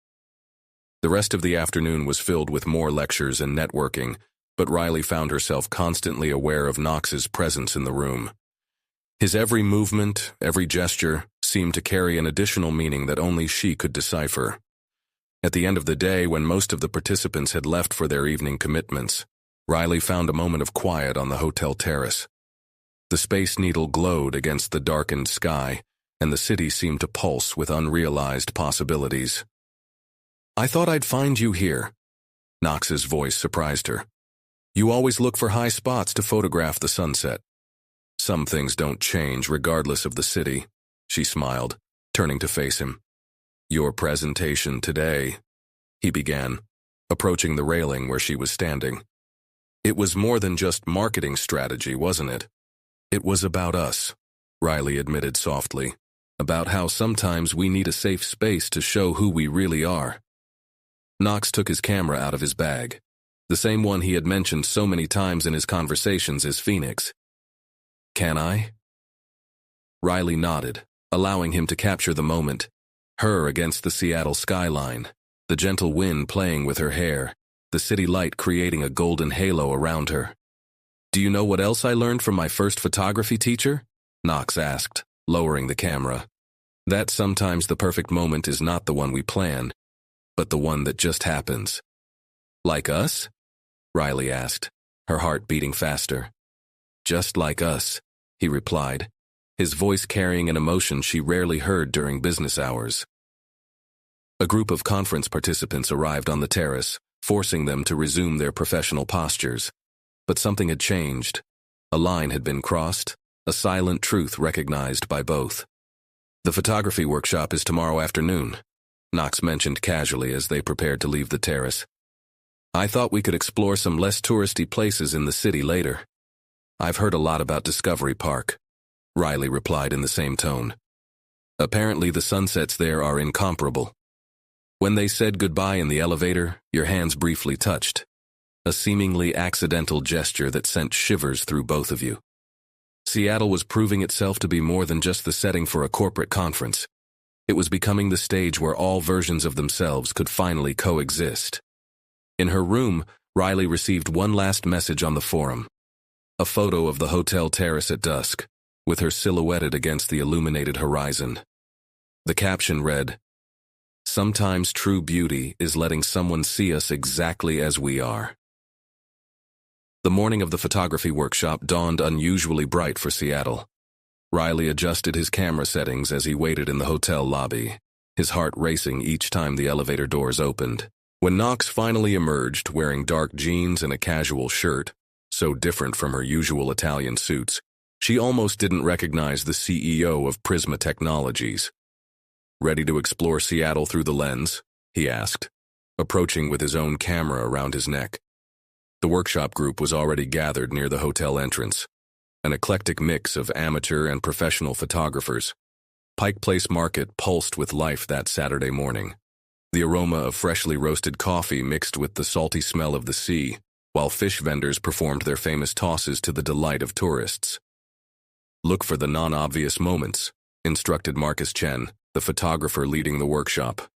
The rest of the afternoon was filled with more lectures and networking, but Riley found herself constantly aware of Knox's presence in the room. His every movement, every gesture, seemed to carry an additional meaning that only she could decipher. At the end of the day, when most of the participants had left for their evening commitments, Riley found a moment of quiet on the hotel terrace. The Space Needle glowed against the darkened sky, and the city seemed to pulse with unrealized possibilities. "I thought I'd find you here." Knox's voice surprised her. "You always look for high spots to photograph the sunset." "Some things don't change regardless of the city," she smiled, turning to face him. "Your presentation today," he began, approaching the railing where she was standing. "It was more than just marketing strategy, wasn't it?" "It was about us," Riley admitted softly, "about how sometimes we need a safe space to show who we really are." Knox took his camera out of his bag, the same one he had mentioned so many times in his conversations as Phoenix. "Can I?" Riley nodded, allowing him to capture the moment, her against the Seattle skyline, the gentle wind playing with her hair, the city light creating a golden halo around her. "Do you know what else I learned from my first photography teacher?" Knox asked, lowering the camera. "That sometimes the perfect moment is not the one we plan, but the one that just happens." "Like us?" Riley asked, her heart beating faster. "Just like us," he replied, his voice carrying an emotion she rarely heard during business hours. A group of conference participants arrived on the terrace, forcing them to resume their professional postures. But something had changed. A line had been crossed, a silent truth recognized by both. "The photography workshop is tomorrow afternoon," Knox mentioned casually as they prepared to leave the terrace. "I thought we could explore some less touristy places in the city later." "I've heard a lot about Discovery Park," Riley replied in the same tone. "Apparently the sunsets there are incomparable." When they said goodbye in the elevator, your hands briefly touched. A seemingly accidental gesture that sent shivers through both of you. Seattle was proving itself to be more than just the setting for a corporate conference. It was becoming the stage where all versions of themselves could finally coexist. In her room, Riley received one last message on the forum. A photo of the hotel terrace at dusk, with her silhouetted against the illuminated horizon. The caption read, "Sometimes true beauty is letting someone see us exactly as we are." The morning of the photography workshop dawned unusually bright for Seattle. Riley adjusted his camera settings as he waited in the hotel lobby, his heart racing each time the elevator doors opened. When Knox finally emerged wearing dark jeans and a casual shirt, so different from her usual Italian suits, she almost didn't recognize the CEO of Prisma Technologies. "Ready to explore Seattle through the lens?" he asked, approaching with his own camera around his neck. The workshop group was already gathered near the hotel entrance, an eclectic mix of amateur and professional photographers. Pike Place Market pulsed with life that Saturday morning. The aroma of freshly roasted coffee mixed with the salty smell of the sea, while fish vendors performed their famous tosses to the delight of tourists. "Look for the non-obvious moments," instructed Marcus Chen, the photographer leading the workshop.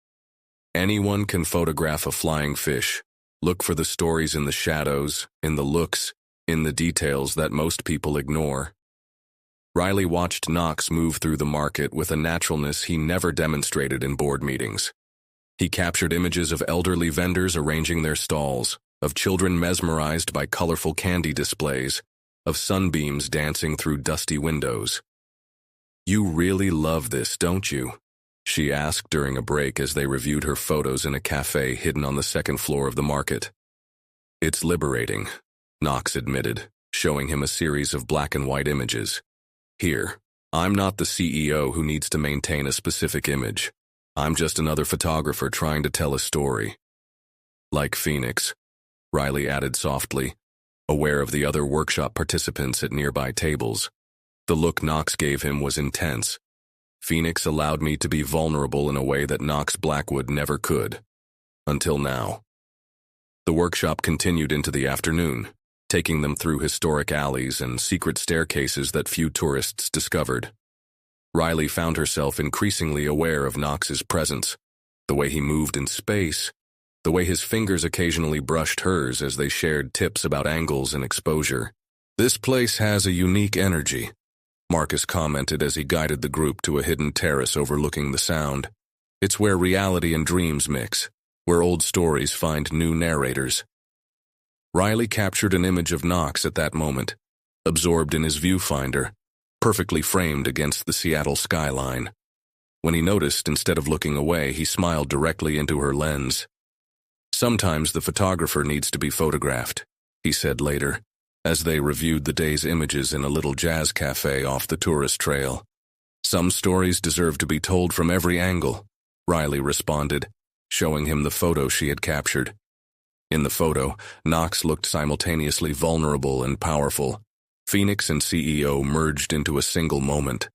"Anyone can photograph a flying fish. Look for the stories in the shadows, in the looks, in the details that most people ignore." Riley watched Knox move through the market with a naturalness he never demonstrated in board meetings. He captured images of elderly vendors arranging their stalls, of children mesmerized by colorful candy displays, of sunbeams dancing through dusty windows. "You really love this, don't you?" she asked during a break as they reviewed her photos in a cafe hidden on the second floor of the market. "It's liberating," Knox admitted, showing him a series of black and white images. "Here, I'm not the CEO who needs to maintain a specific image. I'm just another photographer trying to tell a story. Like Phoenix, Riley added softly, aware of the other workshop participants at nearby tables. The look Knox gave him was intense. Phoenix allowed me to be vulnerable in a way that Knox Blackwood never could. Until now. The workshop continued into the afternoon, taking them through historic alleys and secret staircases that few tourists discovered. Riley found herself increasingly aware of Knox's presence, the way he moved in space, the way his fingers occasionally brushed hers as they shared tips about angles and exposure. "This place has a unique energy," Marcus commented as he guided the group to a hidden terrace overlooking the Sound. "It's where reality and dreams mix, where old stories find new narrators." Riley captured an image of Knox at that moment, absorbed in his viewfinder, perfectly framed against the Seattle skyline. When he noticed, instead of looking away, he smiled directly into her lens. "Sometimes the photographer needs to be photographed," he said later, as they reviewed the day's images in a little jazz cafe off the tourist trail. "Some stories deserve to be told from every angle," Riley responded, showing him the photo she had captured. In the photo, Knox looked simultaneously vulnerable and powerful. Phoenix and CEO merged into a single moment.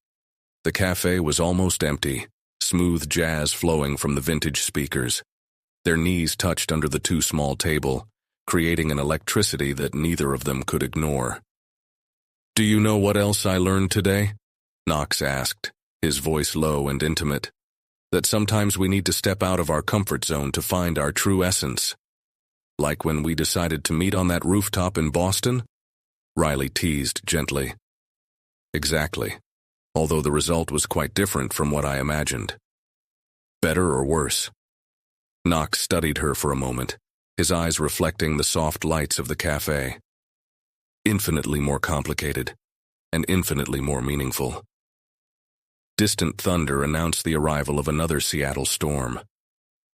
The cafe was almost empty, smooth jazz flowing from the vintage speakers. Their knees touched under the too small table, creating an electricity that neither of them could ignore. "Do you know what else I learned today?" Knox asked, his voice low and intimate. "That sometimes we need to step out of our comfort zone to find our true essence. Like when we decided to meet on that rooftop in Boston?" Riley teased gently. "Exactly, although the result was quite different from what I imagined." "Better or worse?" Knox studied her for a moment, his eyes reflecting the soft lights of the cafe. "Infinitely more complicated, and infinitely more meaningful." Distant thunder announced the arrival of another Seattle storm.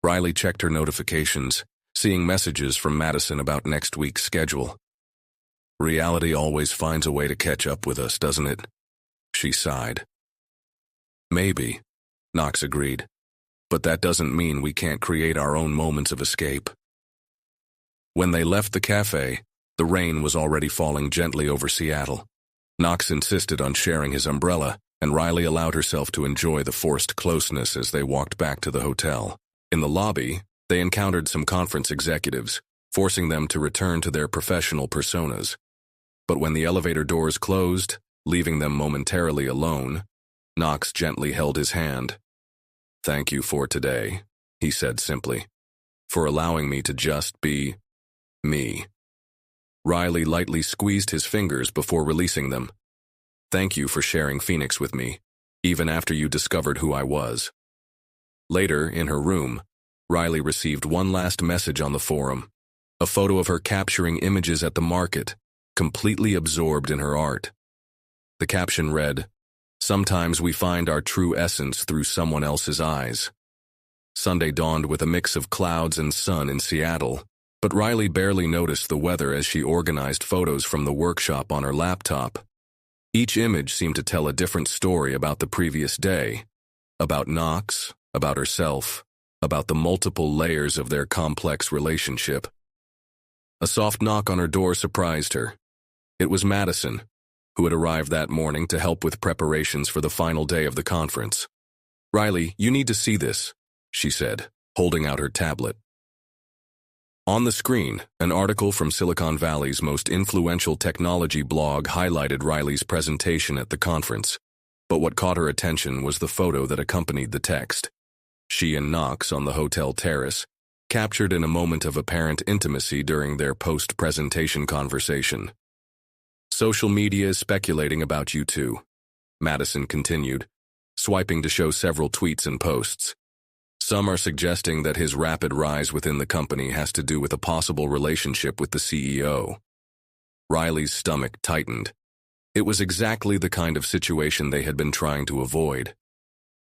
Riley checked her notifications, seeing messages from Madison about next week's schedule. "Reality always finds a way to catch up with us, doesn't it?" She sighed. "Maybe," Knox agreed, "but that doesn't mean we can't create our own moments of escape." When they left the cafe, the rain was already falling gently over Seattle. Knox insisted on sharing his umbrella, and Riley allowed herself to enjoy the forced closeness as they walked back to the hotel. In the lobby, they encountered some conference executives, forcing them to return to their professional personas. But when the elevator doors closed, leaving them momentarily alone, Knox gently held his hand. "Thank you for today," he said simply, "for allowing me to just be me." Riley lightly squeezed his fingers before releasing them. "Thank you for sharing Phoenix with me, even after you discovered who I was." Later, in her room, Riley received one last message on the forum, a photo of her capturing images at the market, completely absorbed in her art. The caption read, "Sometimes we find our true essence through someone else's eyes." Sunday dawned with a mix of clouds and sun in Seattle, but Riley barely noticed the weather as she organized photos from the workshop on her laptop. Each image seemed to tell a different story about the previous day, about Knox, about herself, about the multiple layers of their complex relationship. A soft knock on her door surprised her. It was Madison, who had arrived that morning to help with preparations for the final day of the conference. "Riley, you need to see this," she said, holding out her tablet. On the screen, an article from Silicon Valley's most influential technology blog highlighted Riley's presentation at the conference, but what caught her attention was the photo that accompanied the text. She and Knox on the hotel terrace, captured in a moment of apparent intimacy during their post-presentation conversation. "Social media is speculating about you two," Madison continued, swiping to show several tweets and posts. "Some are suggesting that his rapid rise within the company has to do with a possible relationship with the CEO." Riley's stomach tightened. It was exactly the kind of situation they had been trying to avoid.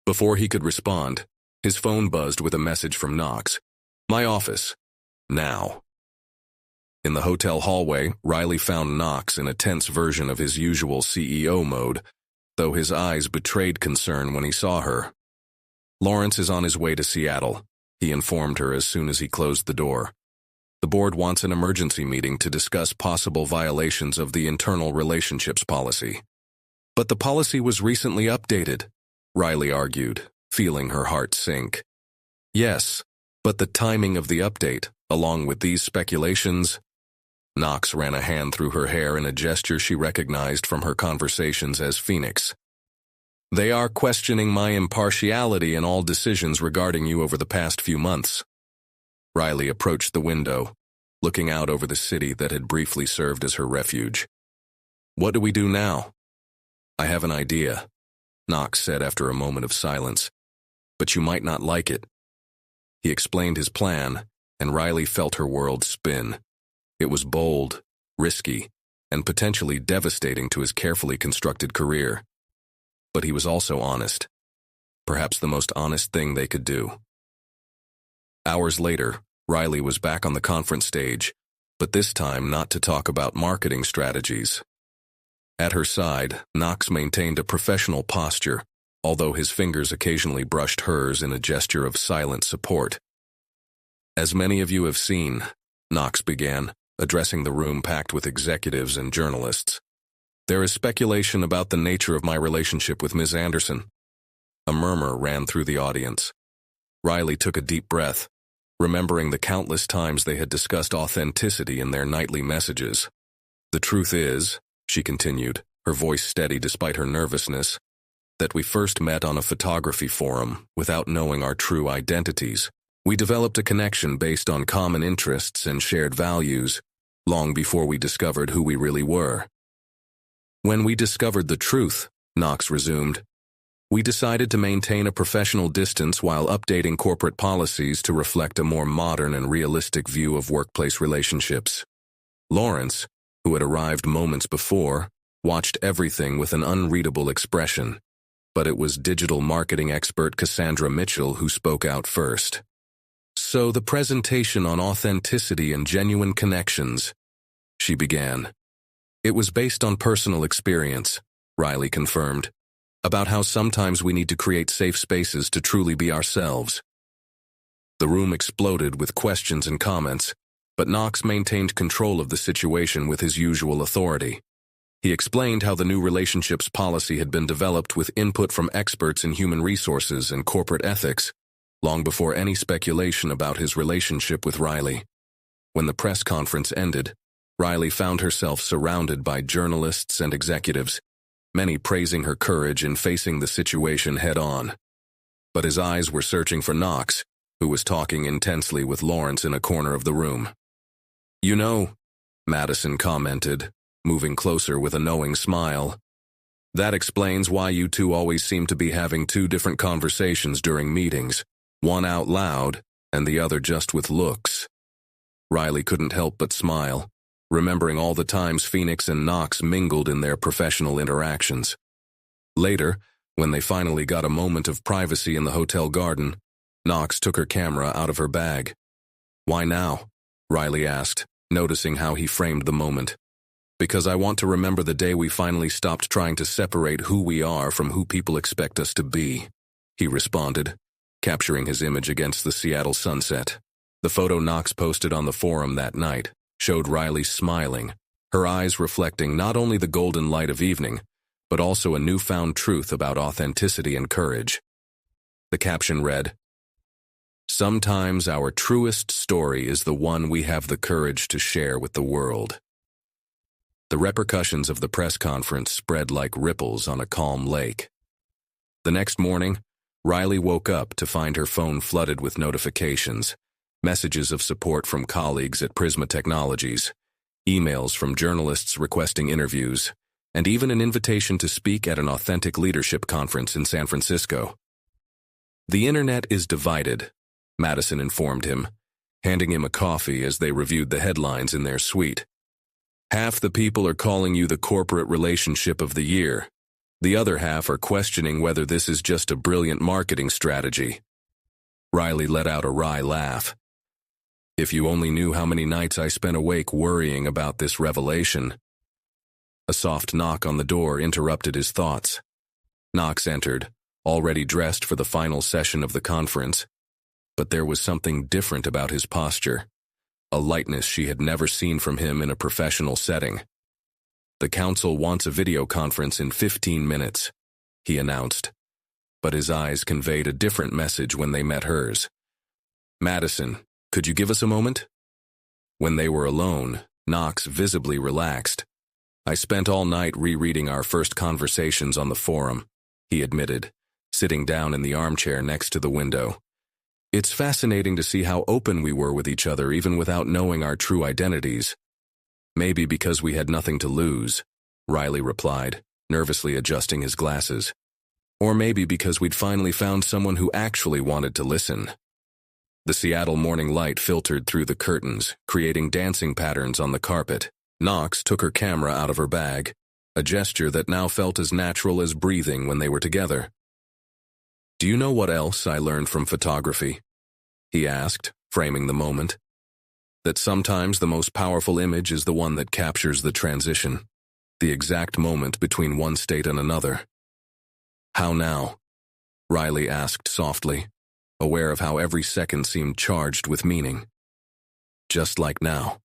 Before he could respond, his phone buzzed with a message from Knox. "My office. Now." In the hotel hallway, Riley found Knox in a tense version of his usual CEO mode, though his eyes betrayed concern when he saw her. "Lawrence is on his way to Seattle," he informed her as soon as he closed the door. "The board wants an emergency meeting to discuss possible violations of the internal relationships policy." "But the policy was recently updated," Riley argued, feeling her heart sink. "Yes, but the timing of the update, along with these speculations—" Knox ran a hand through her hair in a gesture she recognized from her conversations as Phoenix. "They are questioning my impartiality in all decisions regarding you over the past few months." Riley approached the window, looking out over the city that had briefly served as her refuge. "What do we do now?" "I have an idea," Knox said after a moment of silence. "But you might not like it." He explained his plan, and Riley felt her world spin. It was bold, risky, and potentially devastating to his carefully constructed career. But he was also honest. Perhaps the most honest thing they could do. Hours later, Riley was back on the conference stage, but this time not to talk about marketing strategies. At her side, Knox maintained a professional posture, although his fingers occasionally brushed hers in a gesture of silent support. "As many of you have seen," Knox began, addressing the room packed with executives and journalists, "there is speculation about the nature of my relationship with Ms. Anderson." A murmur ran through the audience. Riley took a deep breath, remembering the countless times they had discussed authenticity in their nightly messages. "The truth is," she continued, her voice steady despite her nervousness, "that we first met on a photography forum without knowing our true identities. We developed a connection based on common interests and shared values, long before we discovered who we really were. When we discovered the truth," Knox resumed, "we decided to maintain a professional distance while updating corporate policies to reflect a more modern and realistic view of workplace relationships." Lawrence, who had arrived moments before, watched everything with an unreadable expression, but it was digital marketing expert Cassandra Mitchell who spoke out first. "So the presentation on authenticity and genuine connections," she began. "It was based on personal experience," Riley confirmed, "about how sometimes we need to create safe spaces to truly be ourselves." The room exploded with questions and comments, but Knox maintained control of the situation with his usual authority. He explained how the new relationships policy had been developed with input from experts in human resources and corporate ethics, long before any speculation about his relationship with Riley. When the press conference ended, Riley found herself surrounded by journalists and executives, many praising her courage in facing the situation head-on. But his eyes were searching for Knox, who was talking intensely with Lawrence in a corner of the room. "You know," Madison commented, moving closer with a knowing smile, "that explains why you two always seem to be having two different conversations during meetings, one out loud and the other just with looks." Riley couldn't help but smile, remembering all the times Phoenix and Knox mingled in their professional interactions. Later, when they finally got a moment of privacy in the hotel garden, Knox took her camera out of her bag. "Why now?" Riley asked, noticing how he framed the moment. "Because I want to remember the day we finally stopped trying to separate who we are from who people expect us to be," he responded, capturing his image against the Seattle sunset. The photo Knox posted on the forum that night showed Riley smiling, her eyes reflecting not only the golden light of evening, but also a newfound truth about authenticity and courage. The caption read, "Sometimes our truest story is the one we have the courage to share with the world." The repercussions of the press conference spread like ripples on a calm lake. The next morning, Riley woke up to find her phone flooded with notifications, messages of support from colleagues at Prisma Technologies, emails from journalists requesting interviews, and even an invitation to speak at an authentic leadership conference in San Francisco. "The internet is divided," Madison informed him, handing him a coffee as they reviewed the headlines in their suite. "Half the people are calling you the corporate relationship of the year. The other half are questioning whether this is just a brilliant marketing strategy." Riley let out a wry laugh. "If you only knew how many nights I spent awake worrying about this revelation." A soft knock on the door interrupted his thoughts. Knox entered, already dressed for the final session of the conference. But there was something different about his posture, a lightness she had never seen from him in a professional setting. "The council wants a video conference in 15 minutes, he announced, but his eyes conveyed a different message when they met hers. "Madison, could you give us a moment?" When they were alone, Knox visibly relaxed. "I spent all night rereading our first conversations on the forum," he admitted, sitting down in the armchair next to the window. "It's fascinating to see how open we were with each other even without knowing our true identities." "Maybe because we had nothing to lose," Riley replied, nervously adjusting his glasses. "Or maybe because we'd finally found someone who actually wanted to listen." The Seattle morning light filtered through the curtains, creating dancing patterns on the carpet. Knox took her camera out of her bag, a gesture that now felt as natural as breathing when they were together. "Do you know what else I learned from photography?" he asked, framing the moment. "That sometimes the most powerful image is the one that captures the transition, the exact moment between one state and another." "How now?" Riley asked softly, aware of how every second seemed charged with meaning. "Just like now."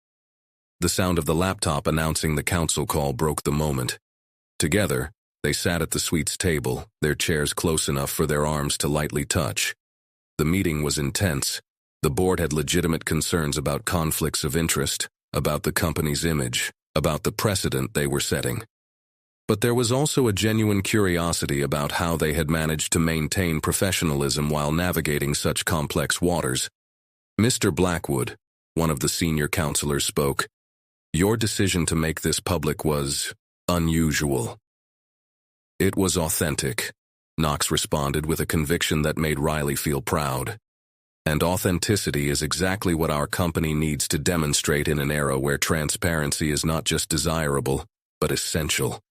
The sound of the laptop announcing the council call broke the moment. Together, they sat at the suite's table, their chairs close enough for their arms to lightly touch. The meeting was intense. The board had legitimate concerns about conflicts of interest, about the company's image, about the precedent they were setting. But there was also a genuine curiosity about how they had managed to maintain professionalism while navigating such complex waters. Mr. Blackwood, one of the senior counselors, spoke. "Your decision to make this public was unusual." "It was authentic," Knox responded with a conviction that made Riley feel proud. "And authenticity is exactly what our company needs to demonstrate in an era where transparency is not just desirable, but essential."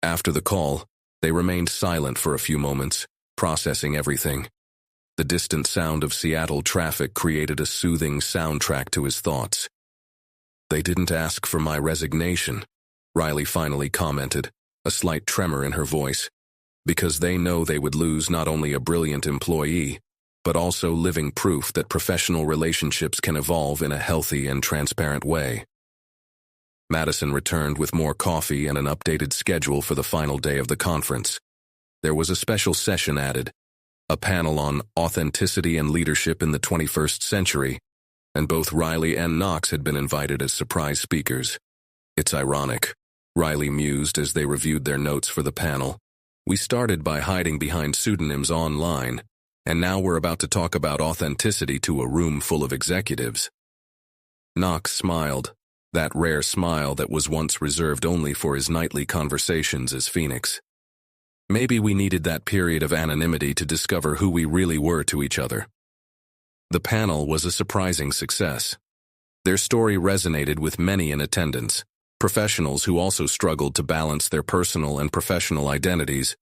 After the call, they remained silent for a few moments, processing everything. The distant sound of Seattle traffic created a soothing soundtrack to his thoughts. "They didn't ask for my resignation," Riley finally commented, a slight tremor in her voice, "because they know they would lose not only a brilliant employee, but also living proof that professional relationships can evolve in a healthy and transparent way." Madison returned with more coffee and an updated schedule for the final day of the conference. There was a special session added, a panel on authenticity and leadership in the 21st century, and both Riley and Knox had been invited as surprise speakers. "It's ironic," Riley mused as they reviewed their notes for the panel. "We started by hiding behind pseudonyms online, and now we're about to talk about authenticity to a room full of executives." Knox smiled, that rare smile that was once reserved only for his nightly conversations as Phoenix. "Maybe we needed that period of anonymity to discover who we really were to each other." The panel was a surprising success. Their story resonated with many in attendance, professionals who also struggled to balance their personal and professional identities,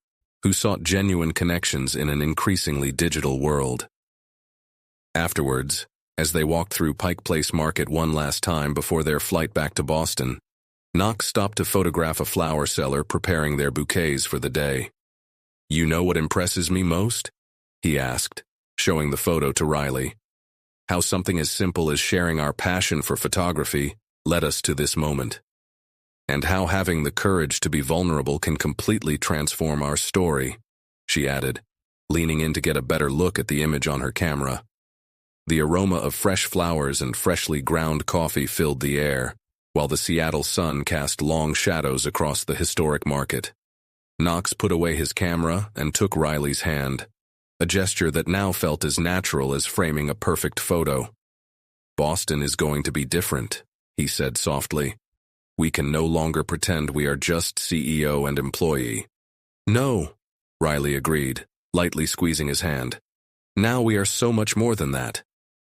who sought genuine connections in an increasingly digital world. Afterwards, as they walked through Pike Place Market one last time before their flight back to Boston, Knox stopped to photograph a flower seller preparing their bouquets for the day. "You know what impresses me most?" he asked, showing the photo to Riley. "How something as simple as sharing our passion for photography led us to this moment. And how having the courage to be vulnerable can completely transform our story," she added, leaning in to get a better look at the image on her camera. The aroma of fresh flowers and freshly ground coffee filled the air, while the Seattle sun cast long shadows across the historic market. Knox put away his camera and took Riley's hand, a gesture that now felt as natural as framing a perfect photo. "Boston is going to be different," he said softly. "We can no longer pretend we are just CEO and employee." "No," Riley agreed, lightly squeezing his hand. "Now we are so much more than that.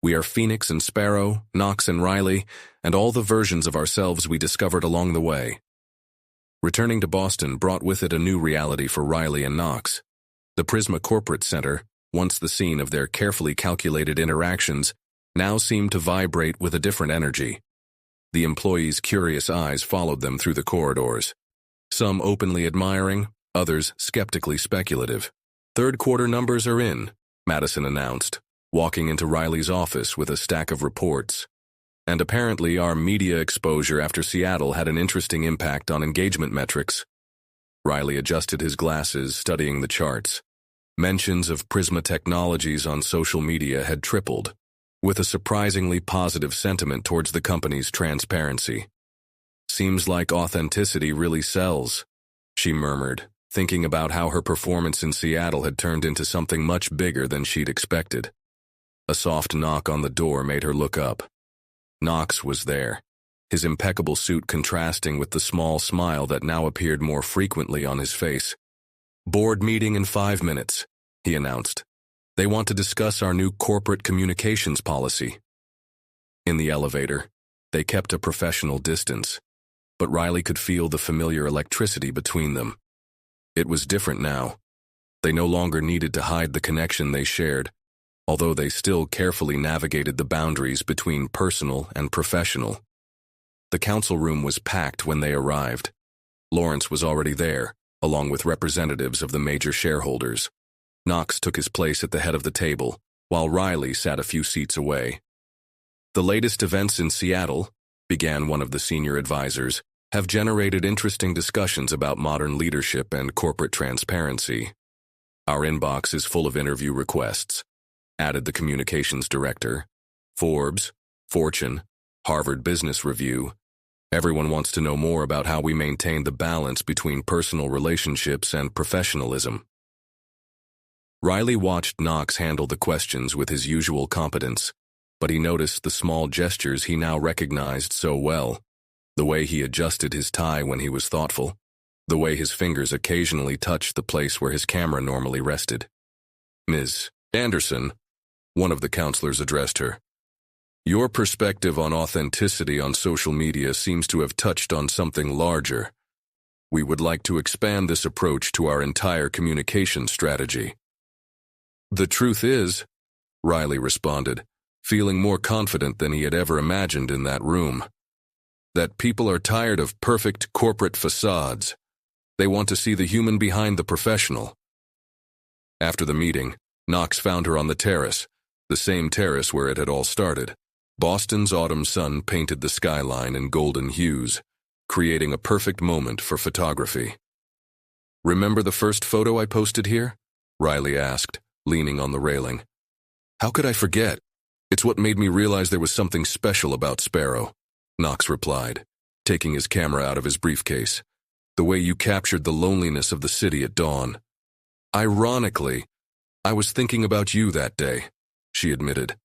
We are Phoenix and Sparrow, Knox and Riley, and all the versions of ourselves we discovered along the way." Returning to Boston brought with it a new reality for Riley and Knox. The Prisma Corporate Center, once the scene of their carefully calculated interactions, now seemed to vibrate with a different energy. The employees' curious eyes followed them through the corridors, some openly admiring, others skeptically speculative. "Third quarter numbers are in," Madison announced, walking into Riley's office with a stack of reports. "And apparently our media exposure after Seattle had an interesting impact on engagement metrics." Riley adjusted his glasses, studying the charts. Mentions of Prisma Technologies on social media had tripled, with a surprisingly positive sentiment towards the company's transparency. "Seems like authenticity really sells," she murmured, thinking about how her performance in Seattle had turned into something much bigger than she'd expected. A soft knock on the door made her look up. Knox was there, his impeccable suit contrasting with the small smile that now appeared more frequently on his face. "Board meeting in 5 minutes," he announced. "They want to discuss our new corporate communications policy." In the elevator, they kept a professional distance, but Riley could feel the familiar electricity between them. It was different now. They no longer needed to hide the connection they shared, although they still carefully navigated the boundaries between personal and professional. The council room was packed when they arrived. Lawrence was already there, along with representatives of the major shareholders. Knox took his place at the head of the table, while Riley sat a few seats away. "The latest events in Seattle," began one of the senior advisors, "have generated interesting discussions about modern leadership and corporate transparency. Our inbox is full of interview requests," added the communications director. "Forbes, Fortune, Harvard Business Review. Everyone wants to know more about how we maintain the balance between personal relationships and professionalism." Riley watched Knox handle the questions with his usual competence, but he noticed the small gestures he now recognized so well. The way he adjusted his tie when he was thoughtful, the way his fingers occasionally touched the place where his camera normally rested. "Ms. Anderson," one of the counselors addressed her, "your perspective on authenticity on social media seems to have touched on something larger. We would like to expand this approach to our entire communication strategy." "The truth is," Riley responded, feeling more confident than he had ever imagined in that room, "that people are tired of perfect corporate facades. They want to see the human behind the professional." After the meeting, Knox found her on the terrace, the same terrace where it had all started. Boston's autumn sun painted the skyline in golden hues, creating a perfect moment for photography. "Remember the first photo I posted here?" Riley asked, leaning on the railing. "How could I forget? It's what made me realize there was something special about Sparrow," Knox replied, taking his camera out of his briefcase. "The way you captured the loneliness of the city at dawn. Ironically, I was thinking about you that day," she admitted.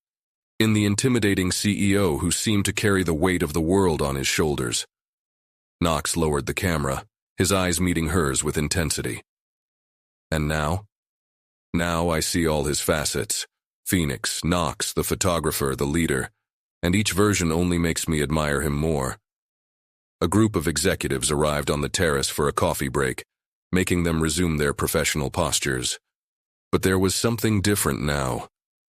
"In the intimidating CEO who seemed to carry the weight of the world on his shoulders." Knox lowered the camera, his eyes meeting hers with intensity. "And now? Now I see all his facets. Phoenix, Knox, the photographer, the leader, and each version only makes me admire him more." A group of executives arrived on the terrace for a coffee break, making them resume their professional postures. But there was something different now,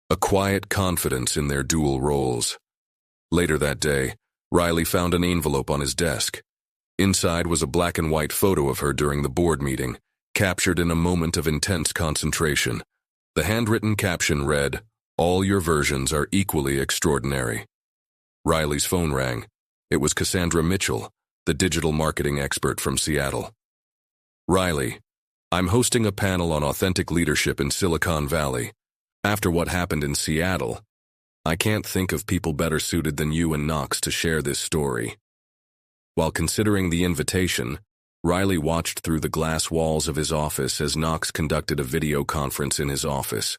a quiet confidence in their dual roles. Later that day, Riley found an envelope on his desk. Inside was a black and white photo of her during the board meeting, captured in a moment of intense concentration. The handwritten caption read, "All your versions are equally extraordinary." Riley's phone rang. It was Cassandra Mitchell, the digital marketing expert from Seattle. "Riley, I'm hosting a panel on authentic leadership in Silicon Valley. After what happened in Seattle, I can't think of people better suited than you and Knox to share this story." While considering the invitation, Riley watched through the glass walls of his office as Knox conducted a video conference in his office.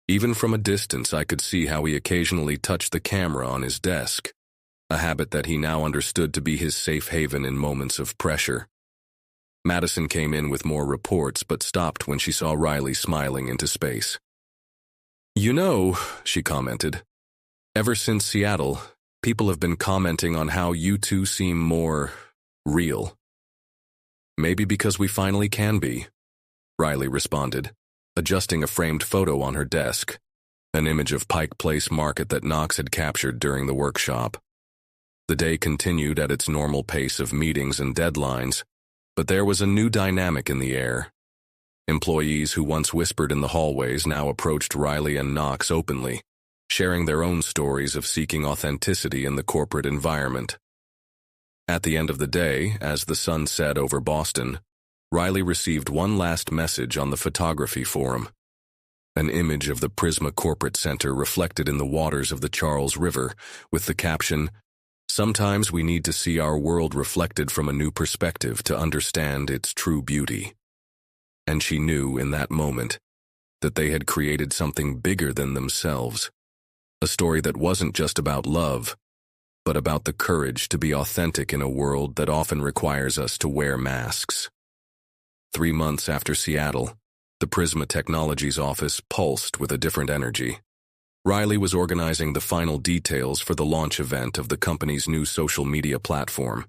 Even from a distance, I could see how he occasionally touched the camera on his desk, a habit that he now understood to be his safe haven in moments of pressure. Madison came in with more reports but stopped when she saw Riley smiling into space. "You know," she commented, "ever since Seattle, people have been commenting on how you two seem more real." "Maybe because we finally can be," Riley responded, adjusting a framed photo on her desk, an image of Pike Place Market that Knox had captured during the workshop. The day continued at its normal pace of meetings and deadlines, But there was a new dynamic in the air. Employees who once whispered in the hallways now approached Riley and Knox openly, sharing their own stories of seeking authenticity in the corporate environment. At the end of the day, as the sun set over Boston, Riley received one last message on the photography forum. An image of the Prisma Corporate Center reflected in the waters of the Charles River, with the caption, "Sometimes we need to see our world reflected from a new perspective to understand its true beauty." And she knew in that moment that they had created something bigger than themselves, a story that wasn't just about love, but about the courage to be authentic in a world that often requires us to wear masks. 3 months after Seattle, the Prisma Technologies office pulsed with a different energy. Riley was organizing the final details for the launch event of the company's new social media platform,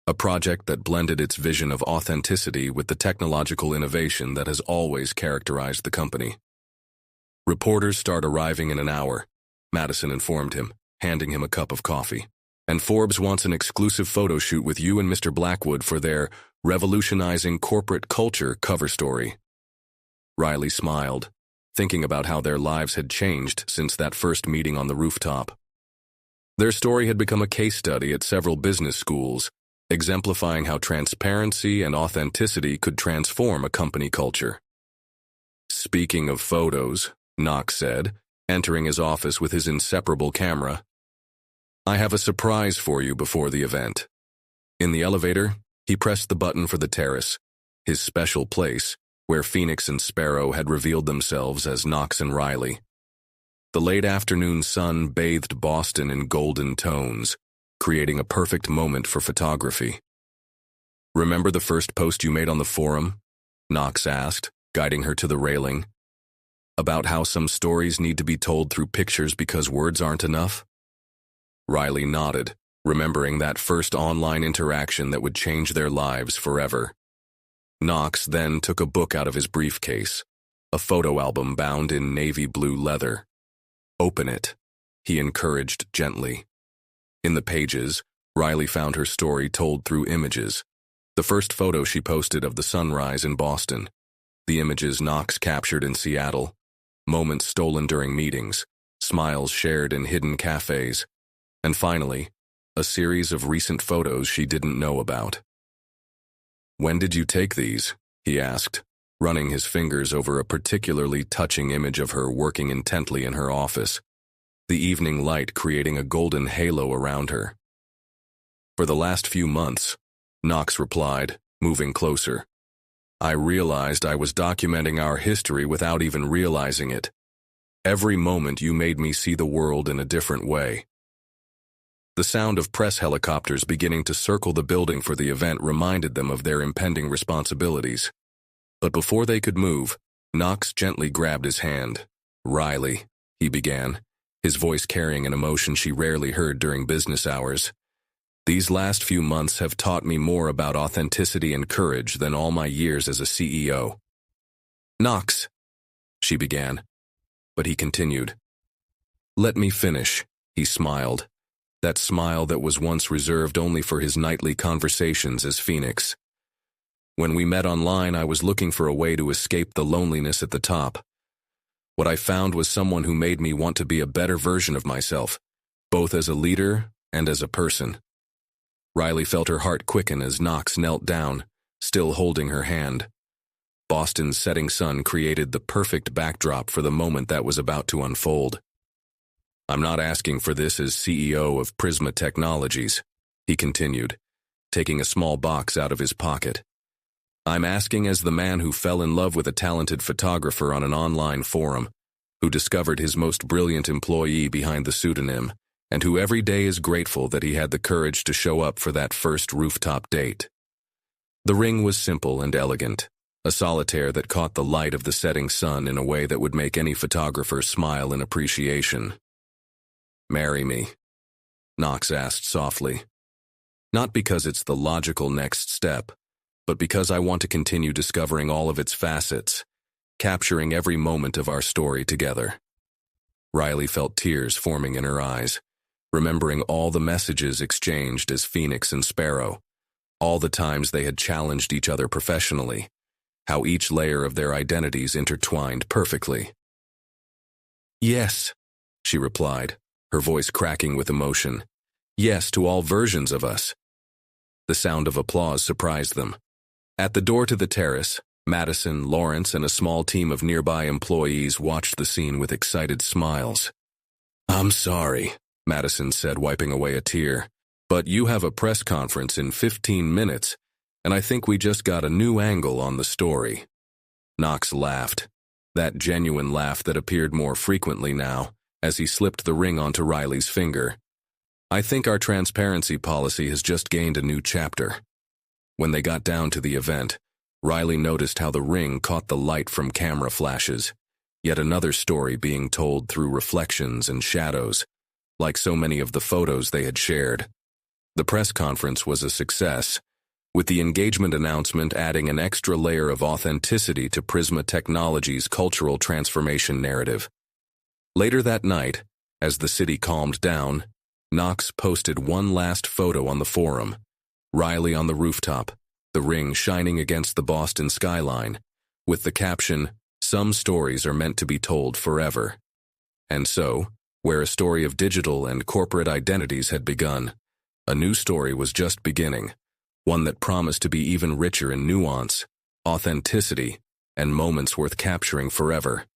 a project that blended its vision of authenticity with the technological innovation that has always characterized the company. "Reporters start arriving in an hour," Madison informed him, handing him a cup of coffee. "And Forbes wants an exclusive photo shoot with you and Mr. Blackwood for their Revolutionizing Corporate Culture cover story." Riley smiled, thinking about how their lives had changed since that first meeting on the rooftop. Their story had become a case study at several business schools, exemplifying how transparency and authenticity could transform a company culture. "Speaking of photos," Knox said, entering his office with his inseparable camera, "I have a surprise for you before the event." In the elevator, he pressed the button for the terrace, his special place, where Phoenix and Sparrow had revealed themselves as Knox and Riley. The late afternoon sun bathed Boston in golden tones, creating a perfect moment for photography. "Remember the first post you made on the forum?" Knox asked, guiding her to the railing. "About how some stories need to be told through pictures because words aren't enough?" Riley nodded, remembering that first online interaction that would change their lives forever. Knox then took a book out of his briefcase, a photo album bound in navy blue leather. "Open it," he encouraged gently. In the pages, Riley found her story told through images. The first photo she posted of the sunrise in Boston, the images Knox captured in Seattle, moments stolen during meetings, smiles shared in hidden cafes, and finally, a series of recent photos she didn't know about. "When did you take these?" he asked, running his fingers over a particularly touching image of her working intently in her office, the evening light creating a golden halo around her. "For the last few months," Knox replied, moving closer. "I realized I was documenting our history without even realizing it. Every moment you made me see the world in a different way." The sound of press helicopters beginning to circle the building for the event reminded them of their impending responsibilities. But before they could move, Knox gently grabbed his hand. "Riley," he began, his voice carrying an emotion she rarely heard during business hours. "These last few months have taught me more about authenticity and courage than all my years as a CEO." "Knox," she began, but he continued. "Let me finish," he smiled, that smile that was once reserved only for his nightly conversations as Phoenix. "When we met online, I was looking for a way to escape the loneliness at the top. What I found was someone who made me want to be a better version of myself, both as a leader and as a person." Riley felt her heart quicken as Knox knelt down, still holding her hand. Boston's setting sun created the perfect backdrop for the moment that was about to unfold. "I'm not asking for this as CEO of Prisma Technologies," he continued, taking a small box out of his pocket. "I'm asking as the man who fell in love with a talented photographer on an online forum, who discovered his most brilliant employee behind the pseudonym, and who every day is grateful that he had the courage to show up for that first rooftop date." The ring was simple and elegant, a solitaire that caught the light of the setting sun in a way that would make any photographer smile in appreciation. "Marry me?" Knox asked softly. "Not because it's the logical next step, but because I want to continue discovering all of its facets, capturing every moment of our story together." Riley felt tears forming in her eyes, remembering all the messages exchanged as Phoenix and Sparrow, all the times they had challenged each other professionally, how each layer of their identities intertwined perfectly. "Yes," she replied, her voice cracking with emotion. "Yes to all versions of us." The sound of applause surprised them. At the door to the terrace, Madison, Lawrence, and a small team of nearby employees watched the scene with excited smiles. "I'm sorry," Madison said, wiping away a tear, "but you have a press conference in 15 minutes, and I think we just got a new angle on the story." Knox laughed, that genuine laugh that appeared more frequently now, as he slipped the ring onto Riley's finger. "I think our transparency policy has just gained a new chapter." When they got down to the event, Riley noticed how the ring caught the light from camera flashes, yet another story being told through reflections and shadows, like so many of the photos they had shared. The press conference was a success, with the engagement announcement adding an extra layer of authenticity to Prisma Technologies' cultural transformation narrative. Later that night, as the city calmed down, Knox posted one last photo on the forum, Riley on the rooftop, the ring shining against the Boston skyline, with the caption, "Some stories are meant to be told forever." And so, where a story of digital and corporate identities had begun, a new story was just beginning, one that promised to be even richer in nuance, authenticity, and moments worth capturing forever.